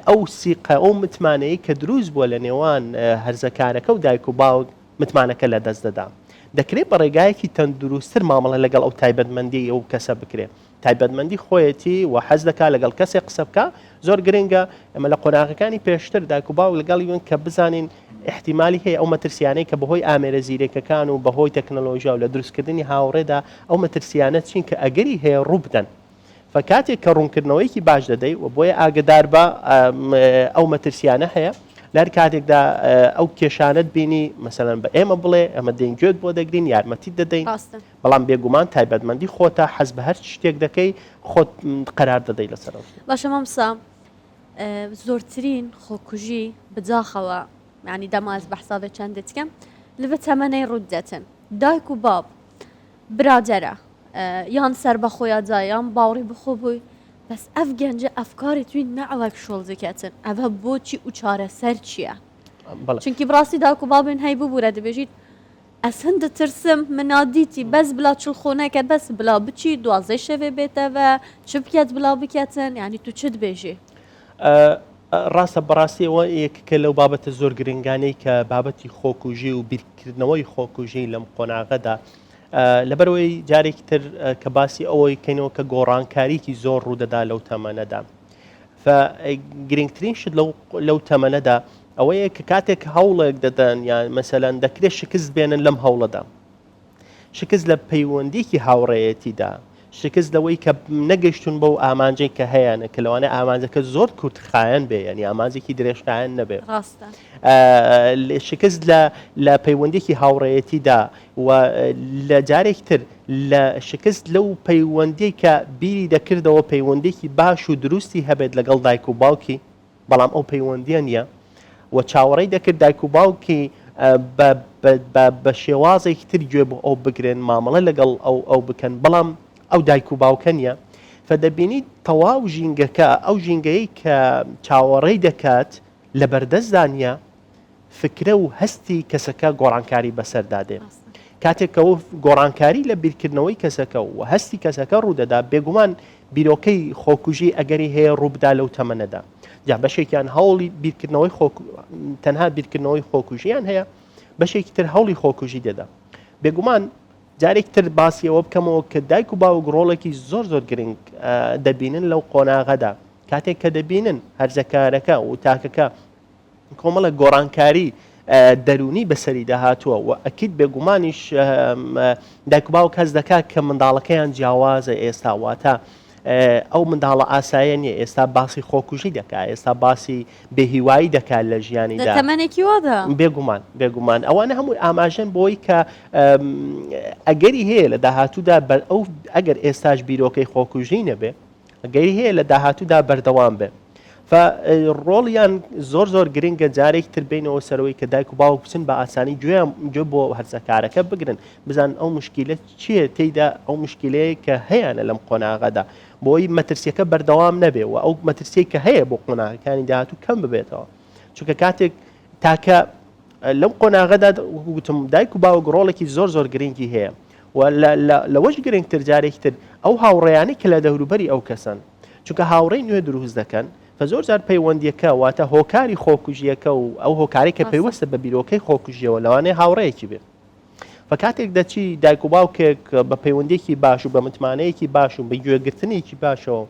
ئەو سیقە ئەو متمانەیە کە دروست بووە لە نێوان هەرزەکارەکە و دایک و باوک متمانەکە لە دەست دەدا دەکرێت بە ڕێگایەکی تەندروستتر مامەڵە لەگەڵ ئەو تایبەتمەندی ئەو کەسە بکرێت تایبەتمەندی خۆیەتی و حەز دەکات لەگەڵ کەسێک قسە بکە زۆر گرنگە ئەمە لە قۆناغەکانی پێشتر دایک و باوک لەگەڵ یون کە بزانین احتیمالی هەیە ئەو مەترسیانەی کە بەهۆی ئامێرە زیرەکەکان و بەهۆی تەکنەلۆژیا و لە دروستکردنی هاوڕێدا ئەو مەترسیانە چین کە ئەگەری هەیە ڕوو بدەن فکاتێک کە ڕوونکردنەوەیکی باش دەدەی و بۆیە ئاگدار بە ئەو مەترسیانە هەیە لەر کاتێکدا ئەو کێشانت بینی مەسەلەن بە ئێمە بڵێ ئەمە دەنگوێت بۆ دەگرین یارمەتی دەدەین بەڵام بێگومان تایبەتمەندی خۆتە حەز بە هەر شتێک دەکەی خۆت قەرار دەدەی لەسەرەوە
باشە مامسا زۆرترین خۆکوژی بجاخەوە یعنی دەماز بە حسابە چەندێت بکەم لەبە تەمەنەی ڕوودەتن دایک و باب براجەرە یان سەر بە خۆیان جایان باوڕی بخۆ بووی بەس ئەف گەنجە ئەفکاری توی نەعوەک شۆڵ دەکەتن ئەvە بۆچی و چارەسەر چییە چونکی بڕاستی دایک و بابن هەی ببوورە دەبێژیت ئەس هەندە ترسم منادیتی بەس بلا چڵخۆنەکە بەس بلا بچی دوازەی شەوێ بێتەوە چ بکات بلا بکەتن یعنی تو چت بێژێ
ڕاستە بەڕاستیەوە یەککە لەو بابەتە زۆر گرنگانەی کە بابەتی خۆکوژی و بیرکردنەوەی خۆکوژی لەم قۆناغەدا لەبەرەوەی جارێکی تر کە باسی ئەوەی کەینەوە کە گۆڕانکاریکی زۆر ڕوودەدا لەو تەمەنەدا گرنگترین شت لەو تەمەنەدا ئەوەیە کە کاتێک هەوڵێک دەدەن یان مەسەلەن دەکرێت شکست بێنن لەم هەوڵەدا شکست لە پەیوەندیکی هاوڕێیەتیدا شکست لەوەی کە نەگەشتون بەو ئامانجەی کە هەیەە کە لەوانەیە ئامانجەکە زۆر کورتخایەن بێ ینی ئامانجێکی درێژخایەن نەبێ شکست لە پەیوەندێکی هاوڕێیەتیدا و لە جارێک تر لە شکست لەو پەیوەندی کە بیری دەکردەوە پەیوەندێکی باش و دروستی هەبێت لەگەڵ دایک و باوکی بەڵام ئەو پەیوەندیە نییە و چاوەڕێی دەکرد دایک و باوکی بە شێوازێکی تر گوێ بۆ ئەو بگرن مامەڵە لەگەڵ ئەو بکەن بەڵام ئەو دایک و باوکە نیە فدەبینیت تەواو ژینگەکە ئەو ژینگەی کە چاوەڕێی دەکات لە بەردەستدانە فکرە و هەستی کەسەکە گۆڕانکاری بەسەردادێ کاتێک ئەو گۆڕانکاری لە بیرکردنەوەی کەسەکە و هەستی کەسەکە ڕوودەدا بێگومان بیرۆکەی خۆکوژی ئەگەری هەیە ڕووبدا لەو تەمەنەدا جا بەشێکیان هەوڵی بیرکردنەوەی تەنها بیرکردنەوەی خۆکوژیان هەیە بەشێکی تر هەوڵی خۆکوژی دەدا بێگومان جارێک تر باسیەوە بکەمەوە کە دایک و باوک ڕۆڵێکی زۆر گرنگ دەبینن لەو قۆناغەدا کاتێک کە دەبینن هەرزەکارەکە و تاکەکە کۆمەڵە گۆڕانکاری دەرونی بەسەری داهاتووە و ئەکید بێگومانیش دایک و باوک هەز دەکات کە منداڵەکەیان جیاوازە ئێستا واتە ئەو منداڵە ئاسایە نیە ئێستا باسی خۆکوژی دەکات ئێستا باسی بێهیوایی دەکات لە ژیانیدا
تەمەنێکی وادا
بێگومان ئەوانە هەمووی ئاماژەن بۆی کە ئەگەری هەیە لە داهاتوودا ئەو ئەگەر ئێستاش بیرۆکەی خۆکوژی نەبێ ئەگەری هەیە لە داهاتوودا بەردەوام بێ فڕۆڵیان زۆر گرنگە جارێکتر بینەوە سەرەوەی کە دایک و باوک بچن بە ئاسانی گوێ بۆ هەرزەکارەکە بگرن بزان ئەو مشکلە چییە تێیدا ئەو مشکلەیە کە هەیەە لەم قۆناغەدا بۆی مەترسیەکە بەردەوام نەبێ و ئەو مەترسی کە هەیە بۆ قۆناغەکانی داهاتوو کەم ببێتەوە چونکە کاتێک تاکە لەم قۆناغەدا وتم دایک و باوک ڕۆڵێکی زۆر گرنگی هەیە و لەوەش گرنگتر جارێکتر ئەو هاوڕێیانی کە لە دەوروبەری ئەو کەسن چونکە هاوڕێی نوێ دروست دەکەن فزۆر جار پەیوەندیەکە واتە هۆکاری خۆکوژیەکە و ئەو هۆکاری کە پێیوەستە بە بیرۆکەی خۆکوژیەوە لەوانەیە هاوڕەیەکی بێت فکاتێک دەچی دایک و باوکێک بە پەیوەندێکی باش و بە متمانەیەکی باش و بە گوێگرتنێکی باشەوە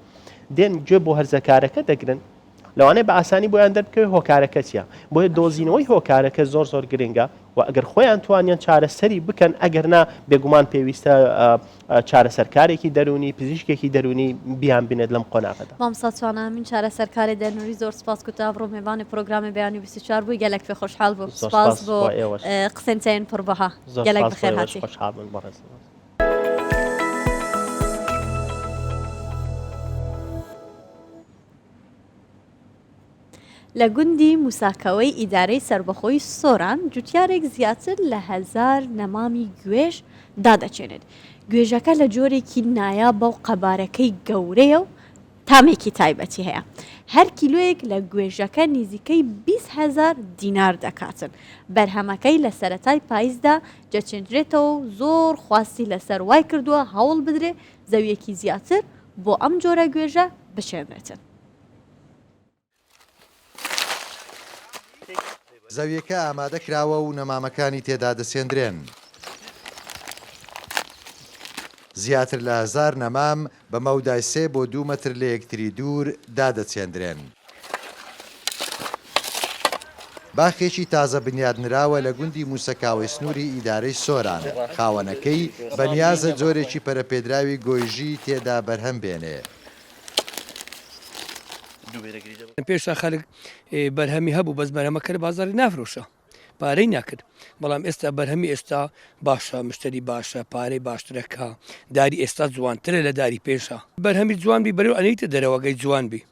دێن گوێ بۆ هەرزەکارەکە دەگرن لەوانەیە بە ئاسانی بۆیان دەربکەوێت هۆکارەکە چیە بۆیە دۆزینەوەی هۆکارەکە زۆر گرنگە و ئەگەر خۆیان توانیان چارەسەری بکەن ئەگەرنا بێگومان پێویستە چارەسەرکارێکی دەرونی پزیشکێکی دەرونی بیان بینێت لەم قۆناغەدا
مامسا توانامین چارەسەرکاری دەرنووری زۆر سپاس کوتا بڕۆ میێوانی پرۆگرامی بەیانی 24 بووی گەلێک پێ خۆشحاڵ بوو سپاس بۆ قسەنتین پڕبەها گەلێک بخێر هاتی لە گوندی موساکەوەی ئیدارەی سربەخۆی سۆران جوتیارێک زیاتر لە 1000 نەمامی گوێژ دادەچێنێت. گوێژەکە لە جۆرێکی نایابە و قەبارەکەی گەورەیە و تامێکی تایبەتی هەیە. هەر کیلۆیەک لە گوێژەکە نزیکەی 20,000 دینار دەکاتن. بەرهەمەکەی لە سەرەتای پاییزدا جەچێنرێتەوە و زۆر خواستی لەسەر وای کردووە هەوڵ بدرێ زەویەکی زیاتر بۆ ئەم جۆرە گوێژە بچێنرێتن.
زەویەکە ئامادە کراوە و نەمامەکانی تێدا دەسێندرێن. زیاتر لە 1000 نەمام بە مەودای 3 بۆ 2 مەتر لە یەکتری دوور دادەچێندرێن. باخێکی تازە بنیادنراوە لە گوندی موسەکاوی سنووری ئیدارەی سۆران. خاوەنەکەی بەنیازە جۆرێکی پەرەپێدراوی گۆیژی تێدا بەرهەم بێنێ.
پێشتا خەڵک بەرهەمی هەبوو بەس بەرهەمەکە لە بازاری نافرۆشە پارەی ناکرد بەڵام ئێستا بەرهەمی ئێستا باشە مشتری باشە پارەی باشترەکە داری ئێستا جوانترە لە داری پێشە بەرهەمی جوانبی بەرەو ئەنیتە دەرەوەگەی جوانبی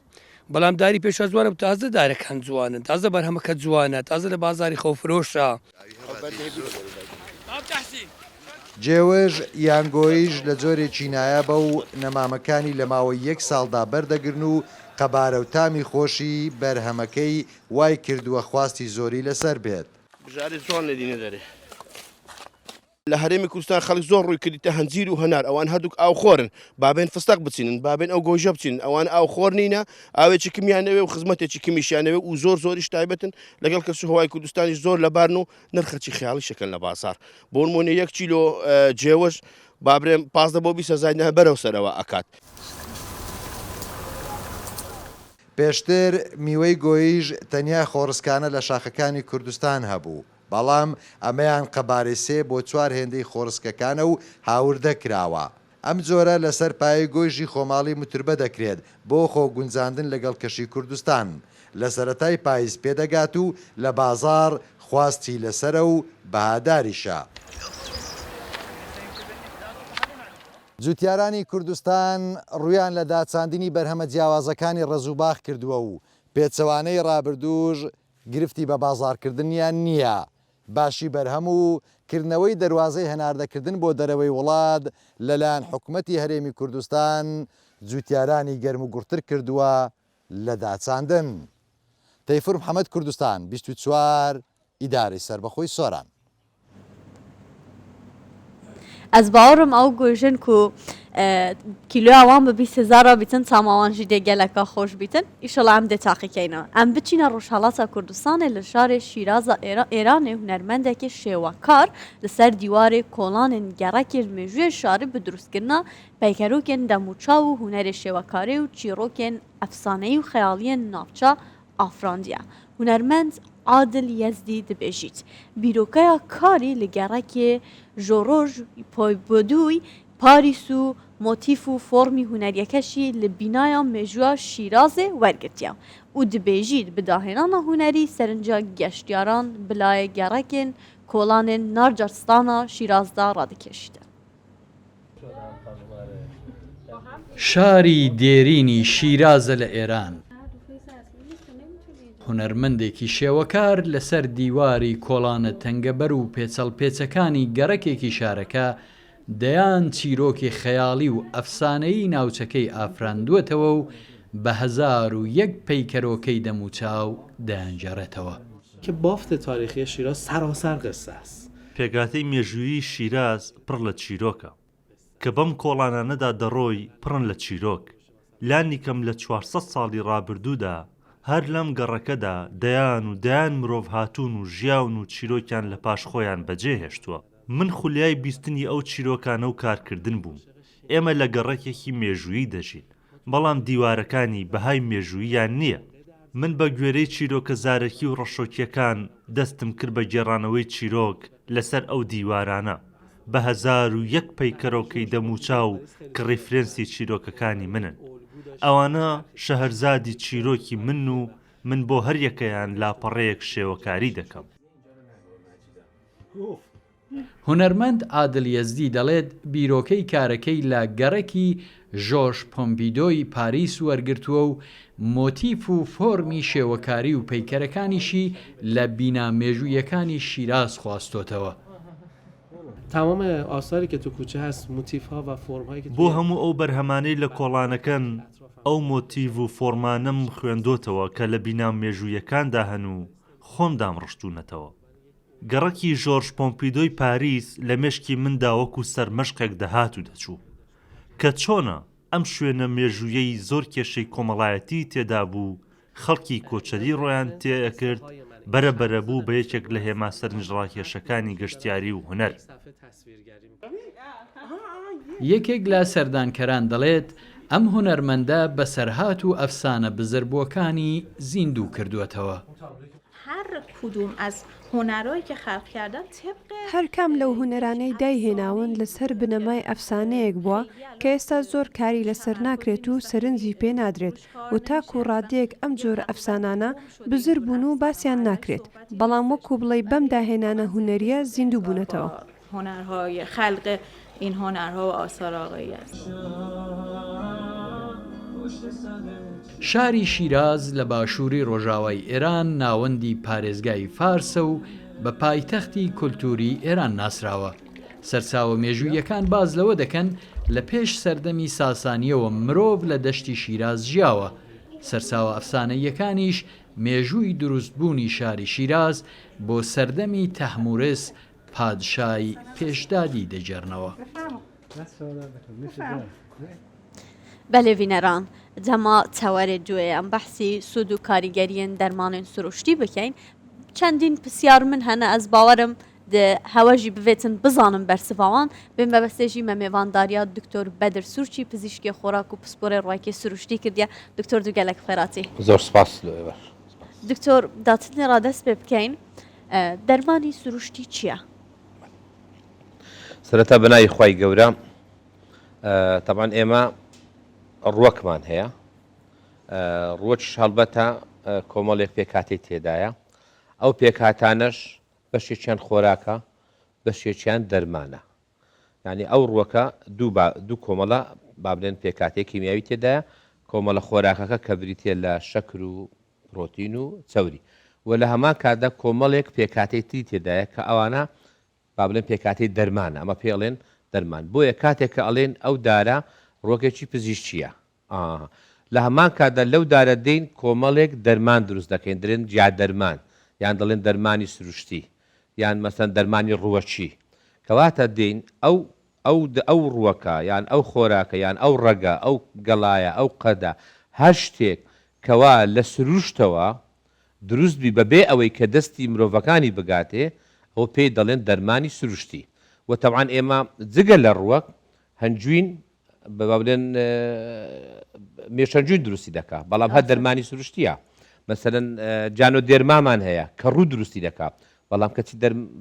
بەڵام داری پێشە جوانە تازە دارەکان جوانن تازە بەرهەمەکە جوانە تازە لە بازاری خۆفرۆشە.
جێوەژ یانگۆیش لە جۆرێکی نایابە و نەمامەکانی لە ماوەی 1 ساڵدا بەردەگرن و قەبارە و تامی خۆشی بەرهەمەکەی وای کردووە خواستی زۆری لەسەر بێت.
بژاری جوان لە دینە دەرێ لە هەرێمی کوردستان خەڵک زۆر ڕووی کردیتە هەنجیر و هەنار ئەوان هەردووک ئاو خۆرن بابێن فستق بچینن بابێن ئەو گۆژە بچین ئەوان ئاو خۆر نینە ئاوێکی کمیانەوێ و خزمەتێکی کمیشیانەوێ و زۆریش تایبەتن لەگەڵ کەس هەوای کوردستانی زۆر لەبارن و نرخەکی خیاڵی شەکەن لە بازار بۆ نمونە 1 کیلۆ جێوەش بابرێن 15 بۆ 20 نە بەرەو سەرەوە ئەکات.
پێشتر میوەی گۆیژ تەنیا خۆڕسکانە لە شاخەکانی کوردستان هەبوو بەڵام ئەمەیان قەبارەی 3 بۆ 4 هێندەی خۆڕسکەکانە و هاوردە کراوە. ئەم جۆرە لەسەر پایەی گۆیژی خۆماڵی متربە دەکرێت بۆ خۆ گونجاندن لەگەڵ کەشی کوردستان لە سەرەتای پاییز پێدەگات و لە بازار خواستی لەسرە و بەهاداریشە. جوتیارانی کوردستان ڕویان لە داچاندنی بەرهەمە جیاوازەکانی ڕێزوباخ کردووە و پێچەوانەی ڕابردووش گرفتی بە بازارکردنیان نییە. باشی بەرهەم و کردنەوەی دەواازەی هەناردەکردن بۆ دەرەوەی وڵات لەلایەن حکوومەتی هەرێمی کوردستان جوتیارانی گەرم و گورتر کردووە لە داچاندن. تەیفور محەممەد کوردستان 24 ئیدارەی سربەخۆی سۆران.
ئەس باوەڕم ئەو گۆژن و کیلو ئەوان بە 20,000 بیتن تاماوانژی دێگەلەکە خۆش بیتن ئیشەڵ ئەم دێ تاقیکەینەوە ئەم بچینە ڕۆژهەڵاتە کوردستانê li şarê Şîraza Îranê hunermendekî şêwekar li ser dîwarê kolanên gerekê mêjûyê şarî bi drûstkirina peykerokên demûçav û hunerê şêwekarî û çîrokên efsaneyî û xeyaliyên navçe afrandiye. Hunermend Adil Yezdî dibêjît bîrokeya karî li gerekê joroj poybodûy Parîs û motif û formî huneryekeşî li bînaya mêjûya Şîrazê wergirtiye û dibêjît bi dahênana hunerî serinca geştyaran bilayê gerekên kolanên Narcistana Şîrazda radikeşîtin.
شاری دێرینی شیرازە لە ئێران هونەرمەندێکی شێوەکار لەسەر دیواری کۆڵانە تەنگەبەر و پێچەڵ پێچەکانی گەڕەکێکی شارەکە دەیان چیرۆکی خەیاڵی و ئەفسانەی ناوچەکەی ئافراندووەتەوە و بە 1001 پەیکەرۆکەی دەموچاو دەیانجێڕێتەوە.
که بافت تاریخی شیراز سراسر قصه است.
پێگاتەی مێژووی شیراز پڕ لە چیرۆکە کە بەم کۆڵانانەدا دەڕۆی پڕن لە چیرۆک. لانی کەم لە 400 ساڵی ڕابردوودا هەر لەم گەڕەکەدا دەیان مرۆڤ هاتوون و ژیاون و چیرۆکیان لە پاش خۆیان بەجێ هێشتووە. من خولیای بیستنی ئەو چیرۆکانە و کارکردن بووم. ئێمە لە گەڕەکێکی مێژوویی دەژین، بەڵام دیوارەکانی بەهای مێژووییان نییە. من بە گوێرەی چیرۆکە زارەکی و ڕەشۆکیەکان دەستم کرد بە گێڕانەوەی چیرۆک لەسەر ئەو دیوارانە بە 1001 پەیکەرۆکەی دەموچاو کە ڕیفرێنسی چیرۆکەکانی منن. ئەوانە شەهرزادی چیرۆکی من بۆ هەر یەکەیان لاپەڕەیەک شێوەکاری دەکەم.
هونەرمەند عادل یەزدی دەڵێت بیرۆکەی کارەکەی لە گەڕێکی ژۆرژ پۆمپیدۆی پاریس وەرگرتووە و مۆتیف و فۆرمی شێوەکاری و پەیکەرەکانیشی لە بینا مێژوویەکانی شیراز خواستۆتەوە.
تمام آثاری که تو کوچه هست موتیف ها و فرم هایی که
بۆ هەموو ئەو بەرهەمانەی لە کۆڵانەکەن ئەو مۆتیڤ و فۆرمانم خوێندۆتەوە کە لە بینا مێژوویەکاندا هەن و خۆمدام ڕشتوونەتەوە. گەڕەکی ژۆرژ پۆمپیدۆی پاریس لە مێشکی مندا وەکو سەرمەشقێک دەهات و دەچوو کە چۆنە ئەم شوێنە مێژوویەی زۆر کێشەی کۆمەڵایەتی تێدا بوو، خەڵکی کۆچەری ڕۆیان تێئەکرد، بەرەبەرە بوو بە یەکێک لە هێما سەرنجڕاکێشەکانی گەشتیاری و هونەر.
یەکێک لە سەردانکەران دەڵێت ئەم هونەرمەندە بەسەرهات و ئەفسانە بزربووەکانی زیندوو کردووەتەوە.
هر کدوم از هنرهایی که خلق کردن طبق
هەر کام لەو هونەرانەی دایهێناون لەسەر بنەمای ئەفسانەیەک بووە کە ئێستا زۆر کاری لەسەر ناکرێت و سەرنجی پێ نادرێت و تاکو و ڕادەیەک ئەم جۆرە ئەفسانانە بزر بوون و باسییان ناکرێت، بەڵام وەکو بڵێ بەم داهێنانە هونەریە زیندوو بوونەتەوە.
هنرهای خلق این هنرها و آثار آقایی است.
شاری شیراز لە باشووری ڕۆژاوای ئێران ناوەندی پارێزگای فارسە و بە پایتەختی کولتوری ئێران ناسراوە. سەرچاوە مێژوویەکان باز لەوە دەکەن لە پێش سەردەمی ساسانیەوە مرۆڤ لە دەشتی شیراز ژیاوە. سەرچاوە ئەفسانەیەکانیش مێژووی دروستبوونی شاری شیراز بۆ سەردەمی تەحمورس پادشای پێشدادی دەجێڕنەوە.
بەلێڤینەران دەما چاوەرێ دوێ ئەم بەحسی سود و کاریگەریەن دەرمانên سروشتی بکەین. چەندین پرسیار من هەنە ئەس باوەرم هەوەژی بوێتن بزانم بەرسڤاوان بێن بەبەستێژی مەمێوانداریە دکتۆر بەدر سوورچی پزیشکی خۆراک و پسپۆرە ڕایکی سروشتی کردیە. دکتۆر دووگەلک فەراتی
زۆر سپاس.
دکتۆر داتنێرا دەست پێ بکەین دەرمانی سروشتی چییە؟
سەرەتا بەناوی خوای گەورە تەبعاً ئێمە ڕووەکمان هەیە، ڕووەکیش هەڵبەتە کۆمەڵێک پێکهاتەی تێدایە، ئەو پێکهاتانەش بەشێکیان خۆراکە بەشێکیان دەرمانە. یعنی ئەو ڕووەکە دوو کۆمەڵە با بڵێن پێکهاتەی کیمیاوی تێدایە، کۆمەڵە خۆراکەکە کە بریتە لە شەکر و پرۆتین و چەوری، و لە هەمان کاتدا کۆمەڵێک پێکهاتەی تری تێدایە کە ئەوانە با بڵێن پێکهاتەی دەرمانە، ئەمە پێڵێن دەرمان. بۆیە کاتێک کە ئەڵێن ئەو دارە ڕۆکێکی پزیشکیە، لە هەمان کاتدا لەو دارە دەین کۆمەڵێک دەرمان دروست دەکەین، درێن جیا دەرمان، یان دەڵێن دەرمانی سروشتی، یان مەسەن دەرمانی ڕووەچی، کەواتە دێین ئەو ڕووەکە یان ئەو خۆراکە یان ئەو ڕەگە ئەو گەڵایە ئەو قەدە هەر شتێک کەوا لە سروشتەوە دروست بی بەبێ ئەوەی کە دەستی مرۆڤەکانی بگاتێ، ئەو پێی دەڵێن دەرمانی سروشتی. و تەبعاً ئێمە جگە لە ڕووەک هەنجوین بڵێن مێشەنجوین دروستی دەکات، بەڵام هەر دەرمانی سروشتیە. مەسەرەن جانۆ دێرمامان هەیە کە ڕوو دروستی دەکات، بەڵام کەچی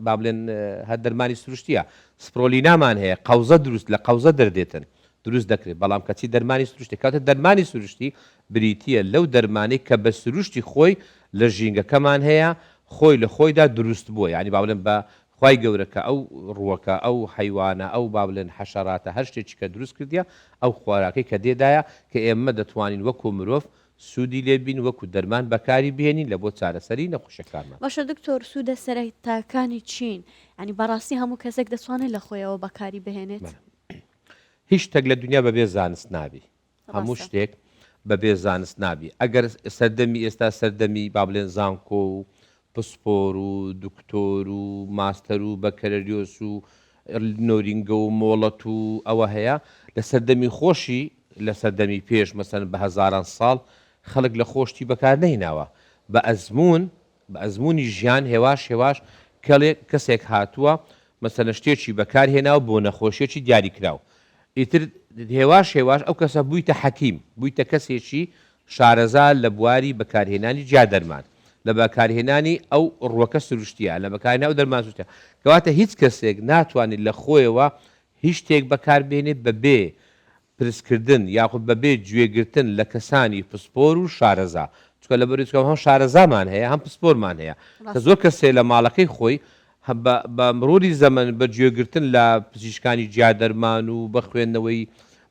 با بڵێن هەر دەرمانی سروشتیە. سپرۆلینامان هەیە قەوزە دروست لە قەوزە دەردێتن دروست دەکرێت، بەڵام کەچی دەرمانی سروشتی کاتە دەرمانی سروشتی بریتیە لەو دەرمانەی کە بە سروشتی خۆی لە ژینگەکەمان هەیە خۆی لە خۆیدا دروست بووە. یعنی با بڵێن بە خوای گەورەکە ئەو ڕووەکە ئەو حیوانە ئەو با بڵێن حەشەراتە هەر شتێکی کە دروست کردیە ئەو خۆراکەی کە دێدایە کە ئێمە دەتوانین وەکو مرۆڤ سوودی لێبین وەکو دەرمان بەکاری بهێنین لە بۆ چارەسەری نەخۆشەکانمان.
باشە دکتۆر سوودە سەرەتاکانی چین ینی بەڕاستی هەموو کەسێک دەتوانێت لە خۆیەوە بەکاری بهێنێت.
هیچ شتێک لە دنیا بەبێ زانست نابی، هەموو شتێک بەبێ زانست نابی. ئەگەر سەردەمی ئێستا سەردەمی با بڵێن زانکۆ و پسپۆر و دکتۆر و ماستەر و بەکەرەریۆس و نۆرینگە و مۆڵەت و ئەوە هەیە لە سەردەمی خۆشی لە سەردەمی پێش مەسەن بە هەزاران ساڵ خەڵک لە خۆشتی بەکار نەهێناوە بە ئەزمموی ژیان هێواش کەسێک هاتووە مەسەنە شتێکی بەکارهێناوە بۆ نەخۆشیێکی دیاری کراوە. ئیتر هێواش ئەو کەسە بوویتە حەکیم بوویتە کەسێکی شارەزا لە بواری بەکارهێنانی جا دەرمان لە بەکارهێنانی ئەو ڕووەکە سروشتیە لە بەکارهێنا ئەو دەرمان سوشتە کەواتە هیچ کەسێک ناتوانێت لە خۆیەوە هیچ شتێک بەکاربێنێت بەبێ پرسکردن یاخود بەبێ گوێگرتن لە کەسانی پسپۆر و شارەزا چکە لە بەریکەم هەم شارەزامان هەیە هەم پسپۆرمان هەیە کە زۆر کەسێ لە ماڵەکەی خۆی بە مرۆری زەمن بە گوێگرتن لە پزیشکانی جیادەرمان و بە خوێندنەوەی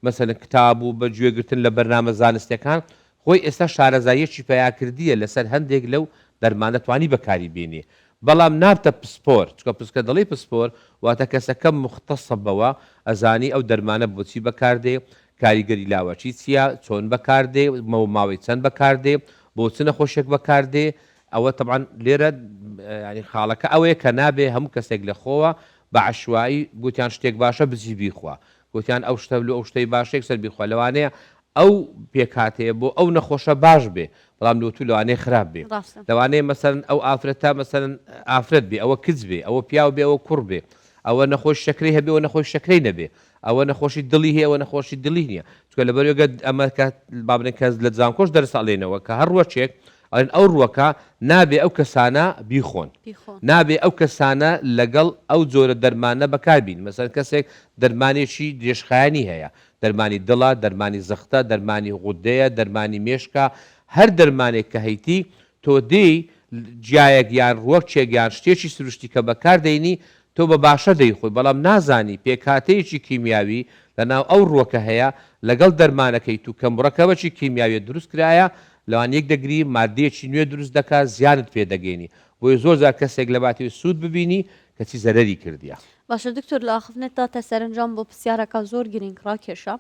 مەسەن کتاب و بە گوێگرتن لە بەرنامە زانستیەکان خۆی ئێستا شارەزاییەکی پیاکردیە لەسەر هەندێک لەو دەرمانە توانی بەکاری بێنێ بەڵام نابتە پسپۆر چکە پسکە دەڵی پسپۆر واتە کەسەکە مختصە بەوە ئەزانی ئەو دەرمانە بۆچی بەکاردێ کاریگەری لاوەچی چییە چۆن بەکاردێ ماوەی چەند بەکاردێ بۆ چ نەخۆشێک بەکاردێ ئەوە طبعاً لێرە ینی خاڵەکە ئەوەیە کە نابێ هەموو کەسێک لە خۆوە بە عشوایی گوتیان شتێک باشە بزی بیخوا گوتیان ئەو شتە لە ئەو شتەی باشێک سەر بیخوا لەوانەیە ئەو پێکاتەیە بۆ ئەو نەخۆشە باش بێ بەڵام لۆتو لەوانەیە خراپ بێ لەوانەیە مەسەرن ئەو ئافرەتە مەسەرن ئافرەت بێ ئەوە کچ بێ ئەوە پیاو بێ ئەوە کوڕ بێ ئەوە نەخۆش شەکرەی هەبێ ئەوە نەخۆش شەکرەی نەبێ ئەوە نەخۆشی دڵی هەیە ئەوە نەخۆشی دڵی نییە چکە لەبەرێگە ئەمە بابنێک کەس لە زانکۆش دەرساڵێنەوە کە هەر ڕۆچێک ئەو ڕووەکە نابێ ئەو کەسانە بیخۆن نابێ ئەو کەسانە لەگەڵ ئەو جۆرە دەرمانە بەکاربین مەسەن کەسێک دەرمانێکی درێژخایانی هەیە دەرمانی دڵە دەرمانی زەختە دەرمانی غودەیە دەرمانی مێشکە هەر دەرمانێک کە هەیتی تۆ دێی جیایەک یان ڕوەکچێک یان شتێکی سروشتی کە بەکاردەینی تۆ بە باشە دەیخۆی بەڵام نازانی پێکاتەیەکی کیمیاوی لەناو ئەو ڕووەکە هەیە لەگەڵ دەرمانەکەی تو کە مڕەکەوەکی کیمیاوی دروست کرایە لەوان یەک دەگری مادەیەکی نوێ دروست دەکات زیانت پێدەگەینی بۆی زۆر جار کەسێک لە باتی سوود ببینی کەچی زەرەری کردیە.
باشە دکتۆر لە ئاخفنێتدا تە سەرنجام بۆ پرسیارەکە زۆر گرنگ ڕاکێشە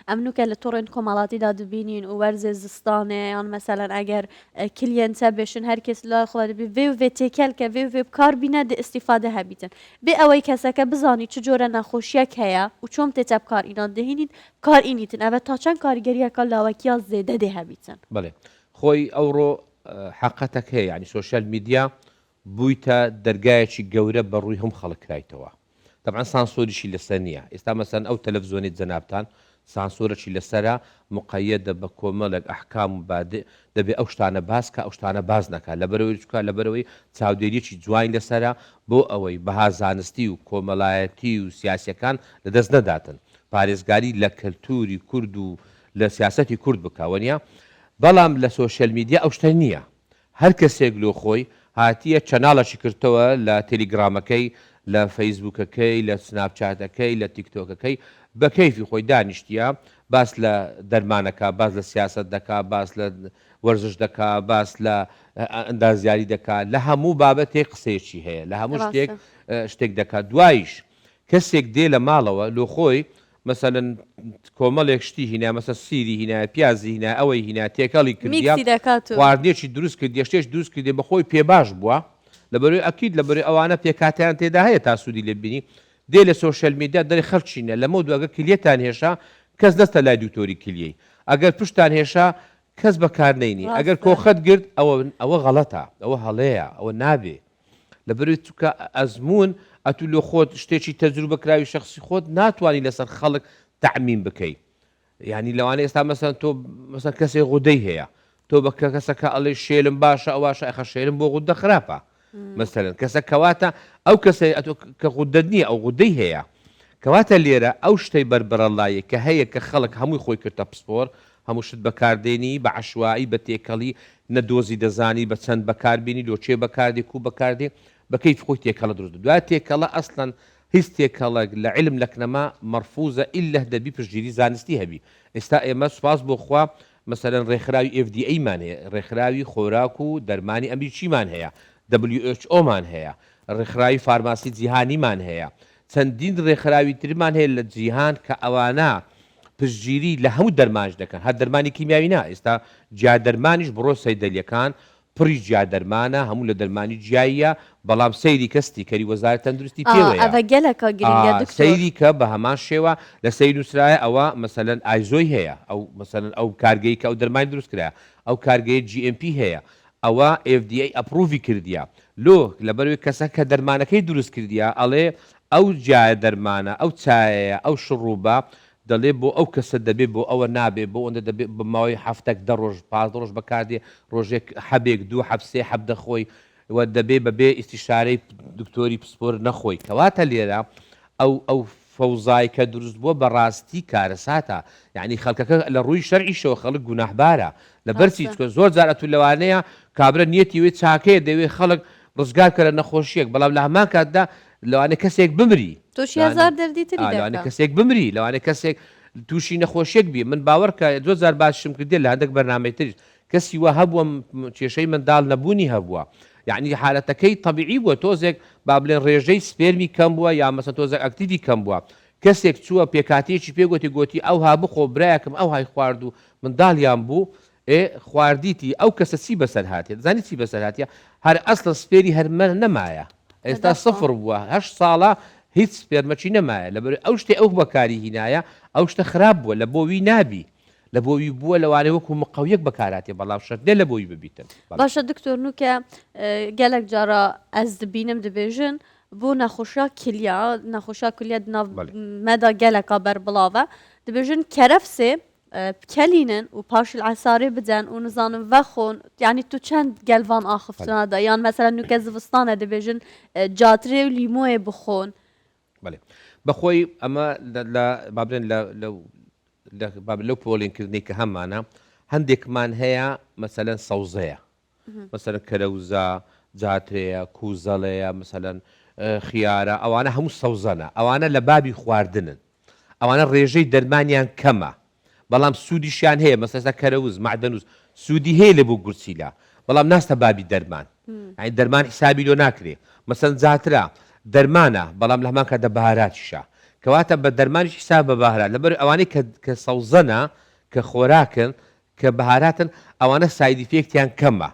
ئەمنوکە لە تۆڕێن کۆمەڵاتیدا دبینین و وەرزێ زستانێ یان مەسەلەن ئەگەر کلیێنتە بێشن هەرکەس لە خۆ دەبی vê û vê têkelke vê û vê bikar bîne de îstîfade hebîtin bê ew keseke bizanî çi cure nexweşiyek heye û çom tê te bikarînan dihînîn bikarînîtin ev ta çend karîgeriyeka lawekiya zêde dê hebîtin.
بەڵێ خۆی ئەوڕۆ حقەتەک هەیە ینی سوۆشیال میدیا بوویتە دەرگایەکی گەورە بە ڕووی هەم خەڵکرایتەوە طبعا سانسۆریشی لەسەر نییە ئێستا مەسەن ئەو تەلەڤزیۆنی جەنابتان سانسۆرەی لەسەرە مقەیەدە بە کۆمەڵێک ئەحکام و بادێ دەبێت ئەو شتانە باسکە ئەو شتانە باز نەکات لەبەرەوەی چکە لەبەرەوەی چاودێریەکی جوان لەسەرە بۆ ئەوەی بەها زانستی و کۆمەڵایەتی و سیاسەکان لەدەست نەداتن پارێزگاری لە کەلتوری کورد و لە سیاسەتی کورد بکەوەنیە بەڵام لە سۆشیل میدیا ئەو شتە نییە هەر کەسێک لۆ خۆی هاتیە چەناڵەشی کردەوە لە تەلیگرامەکەی لە فەیسبوکەکەی لە سناپچاتەکەی لە تیکتۆکەکەی بە کەیفی خۆی دانیشتە باس لە دەرمانەکە باس لە سیاست دەکا باس لە وەرزش دەکا باس لە ئەندازیاری دەکات لە هەموو بابەتێک قسەیەکی هەیە لە هەموو شتێک دەکات دوایش کەسێک دێ لە ماڵەوە لۆ خۆی مەسەلەن کۆمەڵێک شتی هینە مەسە سیری هینە پیازی هینە ئەوەی هینە تێکەڵی کردیا خواردنێکی دروست کردی شتێک دروست کردی بەخۆی پێباش بووە لەبەرەوەی ئەکید لەبەرەوەی ئەوانە پێکاتیان تێدا هەیە تا سوودی لێ بینی دێ لە سۆشیل میدیا دەری خەڵچینە لەمە دوگە کلیێتان هێشا کەس دەستە لای دوکتۆری کلیەی ئەگەر پشتان هێشا کەس بەکار نەینی ئەگەر کۆخەت گرت ئەوە غەڵەتە ئەوە هەڵەیە ئەوە نابێ لەبەرەوەی چکە ئەزمون ئەتو لە خۆت شتێکی تەجروبەکراوی شخصی خۆت ناتوانانی لەسەر خەڵک تەعمیم بکەیت یعنی لەوانەیە ئێستا مەسەن تۆ مەسەن کەسێک غودەی هەیە تۆ بە کەسەکە ئەڵێ شێلم باشە ئەواشە ئەخە شێلم بۆ غودە خراپە مەسەلەن کەسە کەواتە ئەو کەسە کە غودە نییە ئەو غودەی هەیە کەواتە لێرە ئەو شتەی بربەرەڵایە کە هەیە کە خەڵک هەمووی خۆی کردە پسپۆر هەموو شت بەکاردێنی بە عشوایی بە تێکەڵی نەدۆزی دەزانی بە چەند بەکاربیێنی لۆچێ بەکاردێک و بەکاردێ بەکەیف خۆی تێکەڵە دروست دوای تێکەڵە ئەسڵەن هیچ تێکەڵک لە علم لەکنەما مەرفوزە ئیلە دەبی پشتگیری زانستی هەبی ئێستا ئێمە سوپاس بۆ خوا مەسەرەن ڕێکخراوی FDA مان هەیە ڕێکخراوی خۆراک و دەرمانی ئەمریکیمان هەیە WHO مان هەیە ڕێکخراوی فارماسی جیهانیمان هەیە چەندین ڕێکخراوی ترمان هەیە لە جیهان کە ئەوانە پشتگیری لە هەموو دەرمانش دەکەن هەر دەرمانی کیمیاوی نا ئێستا جیا دەرمانیش بڕۆ سەیدەلیەکان پڕی جیا دەرمانە هەموو لە دەرمانی جیاییە بەڵام سەیری کەستی کەری وەزارەتی تەندروستی پێوەیە سەیری کە بە هەمان شێوە لە سەیر نووسرایە ئەوە مەسەلەن ئایزۆی هەیە ئەو مەسەلەن ئەو کارگەی کە ئەو دەرمانی دروست کرایە ئەو کارگەی GMP هەیە ئەوە FDA ئەپروڤی کردیە لۆ لەبەروی کەسە کە دەرمانەکەی دروست کردیە ئەڵێ ئەو جایە دەرمانە ئەو چایەیە ئەو شڕوبە دەڵێ بۆ ئەو کەسە دەبێت بۆ ئەوە نابێت بۆ ئەوەندە دەبێت بە ماوەی هەفتێک 10 ڕۆژ 5 ڕۆژ بەکاردێ ڕۆژێک حەبێک 2 حەبسێ حەب دەخۆی وە دەبێت بەبێ ئیستیشارەی دکتۆری پسپۆر نەخۆی کەواتە لێرە ئەو فەوزای کە دروست بووە بەڕاستی کارەساتە یعنی خەڵکەکە لە ڕووی شەرعیشەوە خەڵک گوناحبارە لە بەرچی چکە زۆر جارە تو لەوانەیە کابرا نیەتی وێ چاکەیە دەوێت خەڵک ڕزگار کە لە نەخۆشیەک بەڵام لە هەمان کاتدا لەوانە کەسێک بمری لەوانە کەسێک بمری لەوانە کەسێک تووشی نەخۆشیێک بی من باوەڕکە 2000 باشم کردێ لە هەندێک بەرنامەی تریش کەسی وە هەبووە کێشەی منداڵ نەبوونی هەبووە یعنی حالەتەکەی طبیعی بووە تۆزێک با بڵێن ڕێژەی سپێرمی کەم بووە یا مەسەن تۆزێک ئەکتیوی کەم بووە کەسێک چووە پێکاتێکی پێگوتی گوتی ئەو هابخۆ برایەکەم ئەو های خوارد و منداڵیان بوو خواردیتی ئەو کەسە چی بەسەر هاتێت زانی چی بەسەر هاتیە هەر ئەسڵە سپێری هەرمە نەمایە ئێستا سفر بووە 8 ساڵە هیچ سپێرمەچی نەمایە لەبەر ئەو شتێ ئەو بەکاری هینایە ئەو شتە خراپ بووە لە بۆوی نابی لە بۆوی بووە لەوانەیە وەکو مقەویەک بەکاراتێ بەڵام شەر نێ لە بۆوی ببیتن
باشە دکتۆر نوکە گەلێک جارە ئەس دبینم دەبێژن بۆ نەخۆشا کلیا نەخۆشا کلیە مەدا گەلەکە بەربڵاوە دەبێژن کەرەفسێ بکەلینن و پاش العسارێ بدەن و نزانم vexۆن یعنی تو چەند گەلڤان ئاخفتنەدا یان مەسەلا نوکە زستانە دەبێژن جاترێ و لیمۆیە بخۆن
بەێ بەخۆی ئەمە بابرێن لەو پۆلینکردنی کە هەمانە هەندێکمان هەیە مەسەلەن سەوزەیە مەسەلەن کەرەوزە جاترەیە کوزەڵەیە مەسەلەن خیارە ئەوانە هەموو سەوزەنە ئەوانە لە بابی خواردنن ئەوانە ڕێژەی دەرمانیان کەمە بەڵام سوودیشیان هەیە مەسەستا کەرەوز معدەنووس سوودی هەیە لە بۆ گورچیلا بەڵام ناستە بابی دەرمان ئەین دەرمان حسابی لۆ ناکرێ مەسەن جاترا دەرمانە بەڵام لە هەمان کاتە بەهاراتیشە کەواتە بە دەرمانیش حساب بە بەهارات لەبەر ئەوانەی کە سەوزەنە کە خۆراکن کە بەهاراتن ئەوانە سایدیفێکتیان کەمە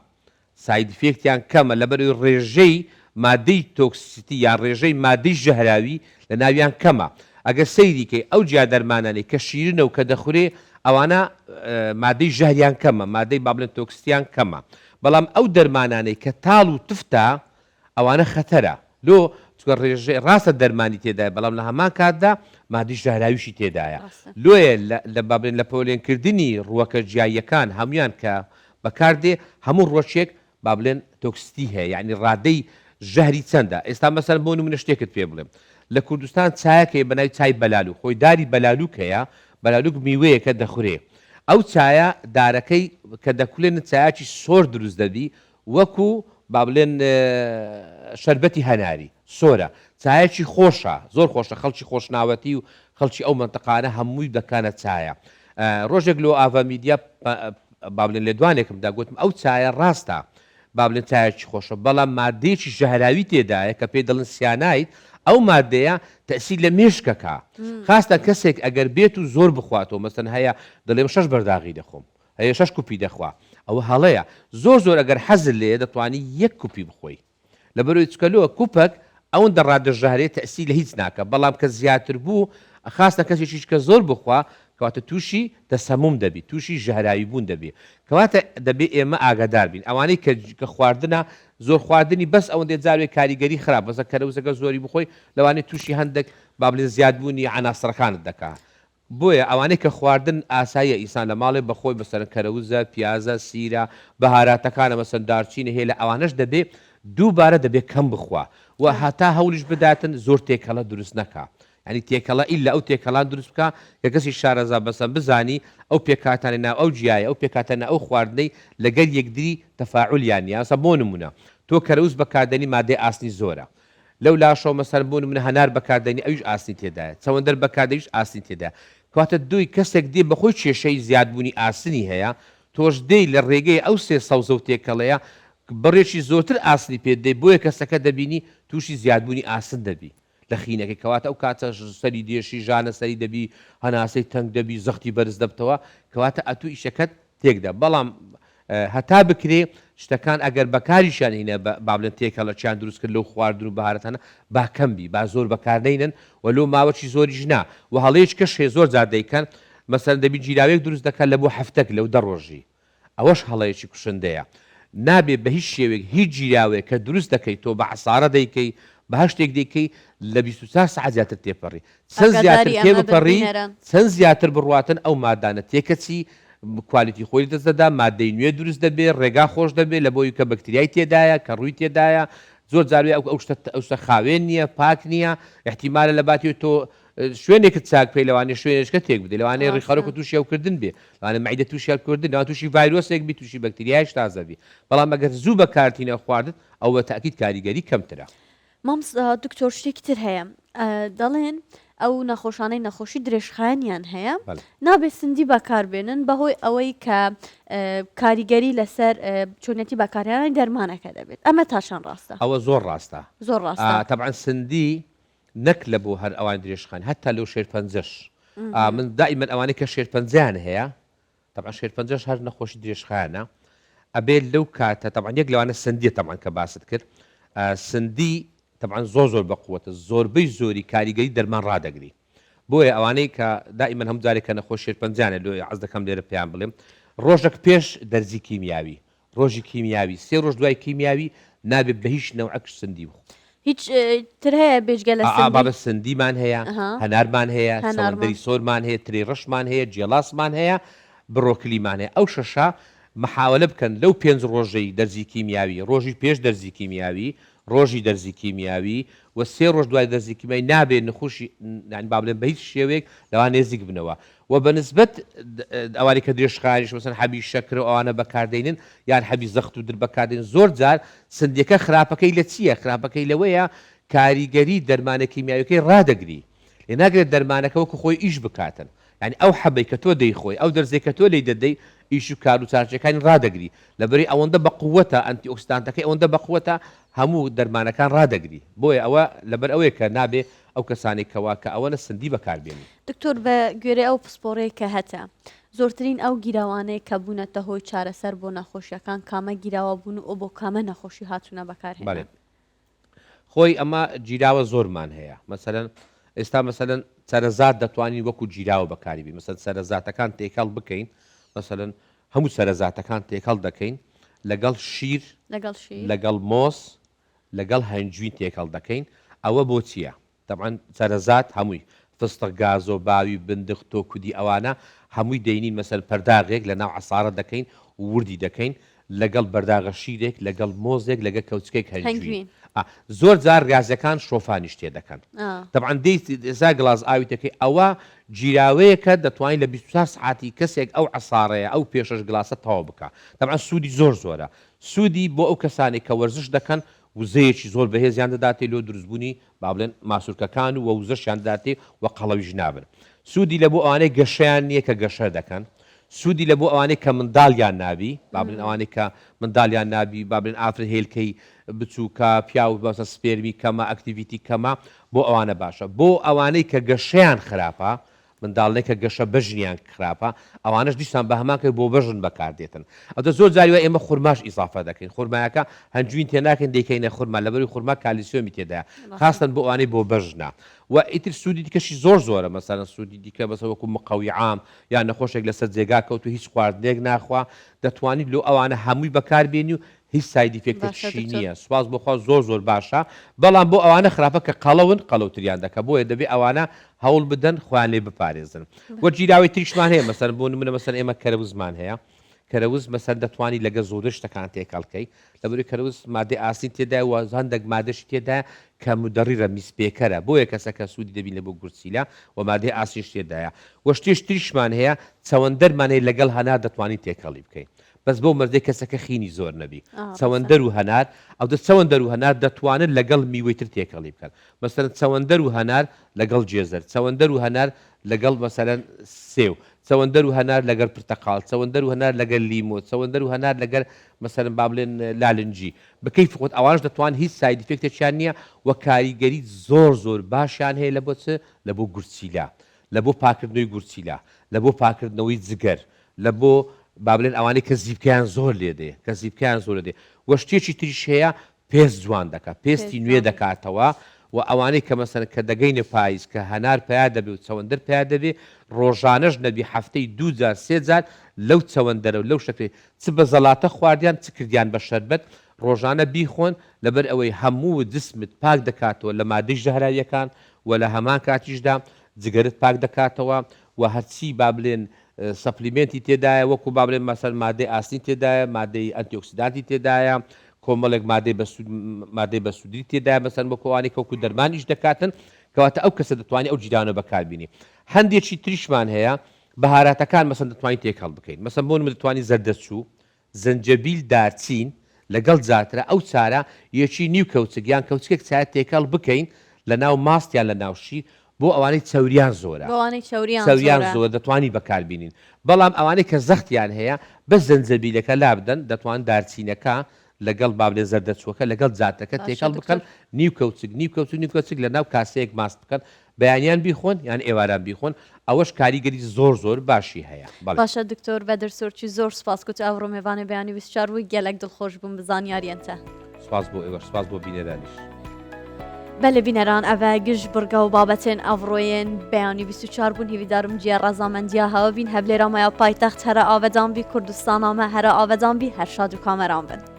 سایدیفێکتیان کەمە لەبەر ڕێژەی مادەی تۆکسیتی یان ڕێژەی مادەی ژەهراوی لە ناویان کەمە ئەگەر سەیریکەی ئەو جیا دەرمانانەی کە شیرنە و کە دەخورێ ئەوانە مادەی ژەهریان کەمە مادەی با بڵێن تۆکسیتیان کەمە بەڵام ئەو دەرمانانەی کە تاڵ و تفتە ئەوانە خەتەرە لۆ ڕێژێ ڕاستە دەرمانی تێدایە بەڵام لە هەمان کاتدا مادەی ژەهراویشی تێدایە لۆیە لە بابلێن لە پۆلێنکردنی ڕووەکە جیاییەکان هەمویان کە بەکاردێ هەموو ڕۆژێک با بڵێن تۆکستی هەیە یعنی ڕادەی ژەهری چەندە ئێستا مەسەر بۆ نمونە شتێکت پێ بڵێم لە کوردستان چایەکەی بەناوی چای بەلالوک خۆی داری بەلالوک هەیە بەلالوک میوەیە کە دەخورێ ئەو چایە دارەکەی کە دەکولێنن چایەکی سۆر دروست دەبی وەکو با بڵێن شەربەتی هەناری سۆرە چایەکی خۆشە زۆر خۆشە خەڵکی خۆشناوەتی و خەڵکی ئەو منتەقانە هەمووی دەکانە چایە ڕۆژێک لۆ ئاڤا میدیا با بڵێن لێ دوانێکمدا گوتم ئەو چایە ڕاستە با بڵێن چایەکی خۆشە بەڵام مادەیەکی ژەهراوی تێدایە کە پێ دەڵن سیانایت ئەو مادەیە تەسیل لە مێشکەکە خاستە کەسێک ئەگەر بێت و زۆر بخواتەوە مەسەن هەیە دەڵێم 6 بەرداغی دەخۆم هەیە 6 کوپی دەخوا ئەوە هەڵەیە زۆر ئەگەر حەزل لێ دەتوانی 1 کوپی بخۆی لەبەرەوەی چکەلووە کوپەک ئەوەن دەڕادە ژەهرێت تەسی لە هیچ ناکە بەڵام کە زیاتر بوو خاستە کەسێکیش کە زۆر بخوا کەواتە تووشی دەسەموم دەبی تووشی ژەهراوی بوون دەبێ کەواتە دەبێ ئێمە ئاگادار بین ئەوانەی کە خواردنە زۆر خواردنی بەس ئەوەندێ جاروێک کاریگەری خراپ بەسە کەرەوزەکە زۆری بخۆی لەوانێت تووشی هەندێک با بڵێن زیادبوونی عناسرەکانت دەکات بۆیە ئەوانەی کە خواردن ئاساییە ئیسان لە ماڵێ بەخۆی بەسەر کەرەوزە پیازە سیرە بەهاراتەکانە مەسەن دارچینە هەیە لە ئەوانەش دەبێ دووبارە دەبێت کەم بخوا و هەتا هەولیش بداتن زۆر تێکەڵە دروست نەکا ینی تێکەڵە ئیلا ئەو تێکەڵان دروست بکە کە کەسی شارەزا بەسەر بزانی ئەو پێکاتانی ناو ئەو جیایە ئەو پێکاتەنە ئەو خواردنەی لەگەر یەکدری تەفاعولیان یاسە بۆ نمونە تۆ کەرەوز بەکاردنی مادەی ئاسنی زۆرە لەو لاشەوە مەسەر بۆ نمونە هەنار بەکاردنی ئەوش ئاسنی تێدایە چەوەندەر بەکاردەیش ئاسنی تێدا کەواتە دوی کەسێک دێ بەخۆی کێشەی زیادبوونی ئاسنی هەیە تۆش دەی لە ڕێگەی ئەو سێ سەوزە و تێکەڵەیە بڕێکی زۆرتر ئاسنی پێ دەی بۆیە کەسەکە دەبینی تووشی زیادبوونی ئاسن دەبی لە خینەکەی کەواتە ئەو کاتە سەری دێشی ژانە سەری دەبی هەناسەی تەنگ دەبی زەختی بەرز دەبتەوە کەواتە ئەتوو ئیشەکەت تێکدا بەڵام هەتا بکرێ شتەکان ئەگەر بەکاریشان هینە بابلێن تێکەڵەچیان دروست کرد لەو خواردن و بەهارەتانە باکەمبی با زۆر بەکارنینن وەلو ماوەی زۆریش نا و هەڵەیەک کەش هەیە زۆر جار دەیکەن مەسەن دەبی جیراوێک دروست دەکات لە بۆ هەفتەک لەو دەڕۆژی ئەوەش هەڵەیەکی کوشندەیە نابێ بە هیچ شێوێک هیچ جیراوێک کە دروست دەکەیت تۆ بە عسارە دەیکەی بە هەشتێک دەیکەی لە 24 ساعت زیاتر تێپەڕی چەند زیاتر تێبپەڕی چەند زیاتر بڕواتن ئەو مادانە تێکەچی کوالیتی خۆی دەستدەدا مادەی نوێ دروست دەبێت ڕێگا خۆش دەبێت لە بۆی کە بەکتریای تێدایە کە ڕووی تێدایە زۆر جاروێ ئەو شتە خاوێن نییە پاک نییە احتیمالە لە باتی تۆ شوێنێکت چاک پێی لەوانێ شوێنێشکە تێک بدە لەوانەیە ڕێخەرۆکە تووشی ئەوکردن بێ لەوانە مەعیدە تووشی هەڵکردن لەوان تووشی ڤایرۆسێک بی تووشی بەکتریایش تازەبی بەڵام ئەگەر زوو بەکارتینە خواردت ئەو بە تاکید کاریگەری کەمترە
مامس دکتۆر شتێکی تر هەیە دەڵێن ئەو نەخۆشانەی نەخۆشی درێژخایانیان هەیە نابێت سندی بەکاربێنن بەهۆی ئەوەی کە کاریگەری لەسەر چۆنێتی بەکاریانەی دەرمانەکە دەبێت ئەمە تاشان ڕاستە
ئەوە زۆر ڕاستە
زۆر ڕاستە
تەبعاً سندی نەک لە بۆ هەر ئەوان درێژخان هەتا لەو شێرپەنجەش من دائیمەن ئەوانەی کە شێرپەنجیان هەیە تەبعاً شێرپەنجەش هەر نەخۆشی درێژخایانە ئەبێت لەو کاتە تەبعاً یەک لەوانە سندیە تەبعاً کە باست کرد سندی طبعا زۆر بەقوتە زۆربەی زۆری کاریگەری دەرمان ڕدەگری بۆیە ئەوانەی کە دائیمەن هەم جارێکە نەخۆش شێرپەنجیانە لۆ عەز دەکەم لێرە پێیان بڵێم ڕۆژێک پێش دەرزی کیمیاوی ڕۆژی کیمیاوی 3 ڕۆژ دوای کیمیاوی نابێت بە هیچ نەوعەک سندی بخۆ
هیچ تر هەیە بێژگە لە
بابە سندیمان هەیە هەنارمان هەیە سەوەندەری سۆرمان هەیە ترێ ڕەشمان هەیە جێڵاسمان هەیە بڕۆکلیمان هەیە ئەو شەشە محاولە بکەن لەو 5 ڕۆژەی دەرزی کیمیاوی ڕۆژی پێش دەرزی کیمیاوی ڕۆژی دەرزی کیمیاوی و 3 ڕۆژ دوای دەرزی کیمیایی نابێت نەخۆشی با بڵێن بە هیچ شێوەیەک لەوان نێزیک بنەوە و بەنسبەت ئەوانی کە درێژخاییش مەسەن حەبی شەکر و ئەوانە بەکاردێنن یان حەبی زەخت و در بەکاردێن زۆر جار سندیەکە خراپەکەی لە چییە خراپەکەی لەوەیە کاریگەری دەرمانە کیمیاویەکەی ڕدەگری لێ ناگرێت دەرمانەکە وەکو خۆی ئیش بکاتن یعنی ئەو حەبەی کە تۆ دەیخۆی ئەو دەرزێک کە تۆ لی دەدەی ئیش و کار و چارچەکانی ڕدەگری لەبەری ئەوەندە بەقووەتە ئەنتی ئۆکسیدانتەکەی ئەوەندە بەقووەتە هەموو دەرمانەکان ڕدەگری بۆیە ئەوە لەبەر ئەوەیە کە نابێ ئەو کەسانی کەوا کە ئەوەنە سندی بەکاربێنی
دکتۆر بە گوێرە ئەو پسپۆڕەیە کە هەتە زۆرترین ئەو گیراوانەیە کە بوونەتە هۆی چارەسەر بۆ نەخۆشیەکان کامە گیراوە بوون و بۆ کامە نەخۆشی هاتوونە بەکارهێنان
خۆی ئەمە جیراوە زۆرمان هەیە مەسەرەن ئێستا مەسەرەن سەرەزات دەتوانین وەکو جیراوە بەکاریبی مەسەن سەرەزاتەکان تێکەڵ بکەین مەسەرەن هەموو سەرەزاتەکان تێکەڵ دەکەین لەگەڵ شیر لەگەڵ مۆس لەگەڵ هەنجوین تێکەڵ دەکەین ئەوە بۆ چییە طبعاً سەرەزات هەمووی فستق گازۆ باوی بندق تۆ کودی ئەوانە هەمووی دەینین مەسەر پەرداغێک لە ناو عسارە دەکەین وردی دەکەین لەگەڵ بەرداغە شیرێک لەگەڵ مۆزێک لەگە کەوچکێک هەنجوین زۆر جار گازەکان شۆفانیش تێ دەکەن طبعاً دەیسا گڵاز ئاوی دەکەی ئەوە جیراوەیەکە دەتوانین لە 24 ساعتی کەسێک ئەو عسارەیە ئەو پێشەش گلاسە تەواو بکە طبعاً سوودی زۆرە سوودی بۆ ئەو کەسانی کە وەرزش دەکەن وزەیەکی زۆر بەهێزیان دەداتێ لۆ دروستبوونی با بڵێن ماسوورکەکان و وەوزەشیان داتێ و قەڵەویش نابن سوودی لە بۆ ئەوانەی گەشەیان نییە کە گەشە دەکەن سوودی لە بۆ ئەوانەی کە منداڵیان نابی با بڵێن ئەوانەی کە منداڵیان نابی با بڵێن ئافر هێلکەی بچووکە پیا و بەسە سپێرمی کەمە ئەکتیڤیتی کەمە بۆ ئەوانە باشە بۆ ئەوانەی کە گەشەیان خراپە منداڵنێک کە گەشە بەژنیان خراپە ئەوانش دیسان بە هەماکە بۆ بەژن بەکاردێتن ئەوتە زۆر جاریوە ئێمە خورماش ئیزافە دەکەین خورمایەکە هەنجوین تێناکەن دەیکەینە خورما لەبەری خورما کالیسیۆمی تێدایە خاستن بۆ ئەوانەی بۆ بەژنە و ئیتر سوودی دیکەشی زۆرە مەسەلەن سوودی دیکە بەسە وەکو مقەوی عام یان نەخۆشێک لەسەر جێگا کەوت و هیچ خواردنێک ناخوا دەتوانیت لۆ ئەوانە هەمووی بەکاربێنی و هیچ سایدیفێکتێکی نییە سواز بۆخوا زۆر باشە بەڵام بۆ ئەوانە خراپە کە قەڵەون قەڵەوتریان دەکە بۆیە دەبێ ئەوانە هەوڵ بدەن خۆیان لێ بپارێزن وە جیراوی تریشمان هەیە مەسەر بۆ نمونە مەسەر ئێمە کەرەوزمان هەیە کەرەوز مەسەر دەتوانی لەگە زۆر شتەکان تێکەڵکەی لەبەری کەرەوز مادەی ئاسین تێدای و هەندێک مادەشی تێدایە کە مدەڕیرە میسپێکەرە بۆیە کەسەکە سوودی دەبین لە بۆ گورسیلا و مادەی ئاسینش تێدایە وە شتێش تریشمان هەیە چەوەندەرمان هەیە لەگەڵ هەنار دەتوانین تێکەڵی بکەین بەس بۆ مەردەی کەسەکە خینی زۆر نەبی چەوەندەر و هەنار ئەو چەوەندەر و هەنار دەتوانن لەگەڵ میوەی تر تێکەڵی بکەن مەسەرەن چەوەندەر و هەنار لەگەڵ جێزەر چەوەندەر و هەنار لەگەڵ مەسەلەن سێو چەوەندەر و هەنار لەگەر پرتەقاڵ چەوەندەر و هەنار لەگەر لیمۆ چەوەندەر و هەنار لەگەر مەسەلەن با بڵێن لالنجی بەکەیف خۆت ئەوانش دەتوان هیچ ساید ئیفێکتێکیان نییە و کاریگەری زۆر باشیان هەیە لە بۆ چ لە بۆ گورچیلا لە بۆ پاکردنەوەی گورچیلا لە بۆ پاکردنەوەی جگەر لە بۆ با بڵێن ئەوانەی کە زیبکیان زۆر لێدێ کە زیبکیان زۆر لێدێ وە شتێکی تریش هەیە پێست جوان دەکات پێستی نوێ دەکاتەوە و ئەوانەی کە مەسەن کە دەگەینە پاییز کە هەنار پیا دەبێ و چەوەندەر پیا دەبێ ڕۆژانەش نەبی هەفتەی 2 جار 3 جار لەو چەوەندەرە و لەو شکلی چ بە زەڵاتە خواردیان چ کردیان بە شەربەت ڕۆژانە بیخۆن لەبەر ئەوەی هەموو جسمت پاک دەکاتەوە لە مادەی ژەهراویەکان و لە هەمان کاتیشدا جگەرت پاک دەکاتەوە و هەرچی با بڵێن سەپلیمنتی تێدایە وەکو با بڵێن مەسەر مادەی ئاسنی تێدایە مادەی ئەنتیۆکسیدانتی تێدایە کۆمەڵێک مادەی بەسوودی تێدایە بەسەر بۆکەوانی کەوکو دەرمانیش دەکاتن کەواتە ئەو کەسە دەتوانێت ئەو جیرانە بەکاربینی هەندێکی تریشمان هەیە بەهاراتەکان مەسەن دەتوانین تێکەڵ بکەین مەسەن بۆ دەتوانین زەردەچوو زەنجەبیل دارچین لەگەڵ جاترە ئەو چارە یەکی نیو کەوچگیان کەوچکێک چایە تێکەڵ بکەین لە ناو ماستیان لە ناوشی بۆ ئەوانەی چەوریان زۆرە چەوریان زۆر دەتوانی بەکاربینین بەڵام ئەوانەی کە زەختیان هەیە بە زەنجەبیلەکە لابدەن دەتوان دارچینەکە لەگەڵ بابلێ زەردەچووەکە لەگەڵ جاتەکە تێکەڵ بکەن نیو کەوچک لە ناو کاسەیەک ماست بکەن بەیانیان بیخۆن یان ئێواران بیخۆن ئەوەش کاریگەری زۆر باشی هەیە
باشە دکتۆر بەدر سۆرچی زۆر سپاس کوت ئەوڕۆ میێوانە بەیانی 24 بووی گەلێک دڵخۆش بووم بزانیاریەنتە
سپاس بۆ ئێوە سپاس بۆ بینەرانیش
بەلە بینەران ئەڤە گشت بڕگە و بابەتێن ئەڤڕۆیên بەیانی 24 بوون هیویدارم جیا ڕەزامەندیا هەوە بین هەولێرامەیە پایتەخت هەرە ئاوەدان بی کوردستانامە هەرە ئاوەدان بی هەر شاد و کامەران بن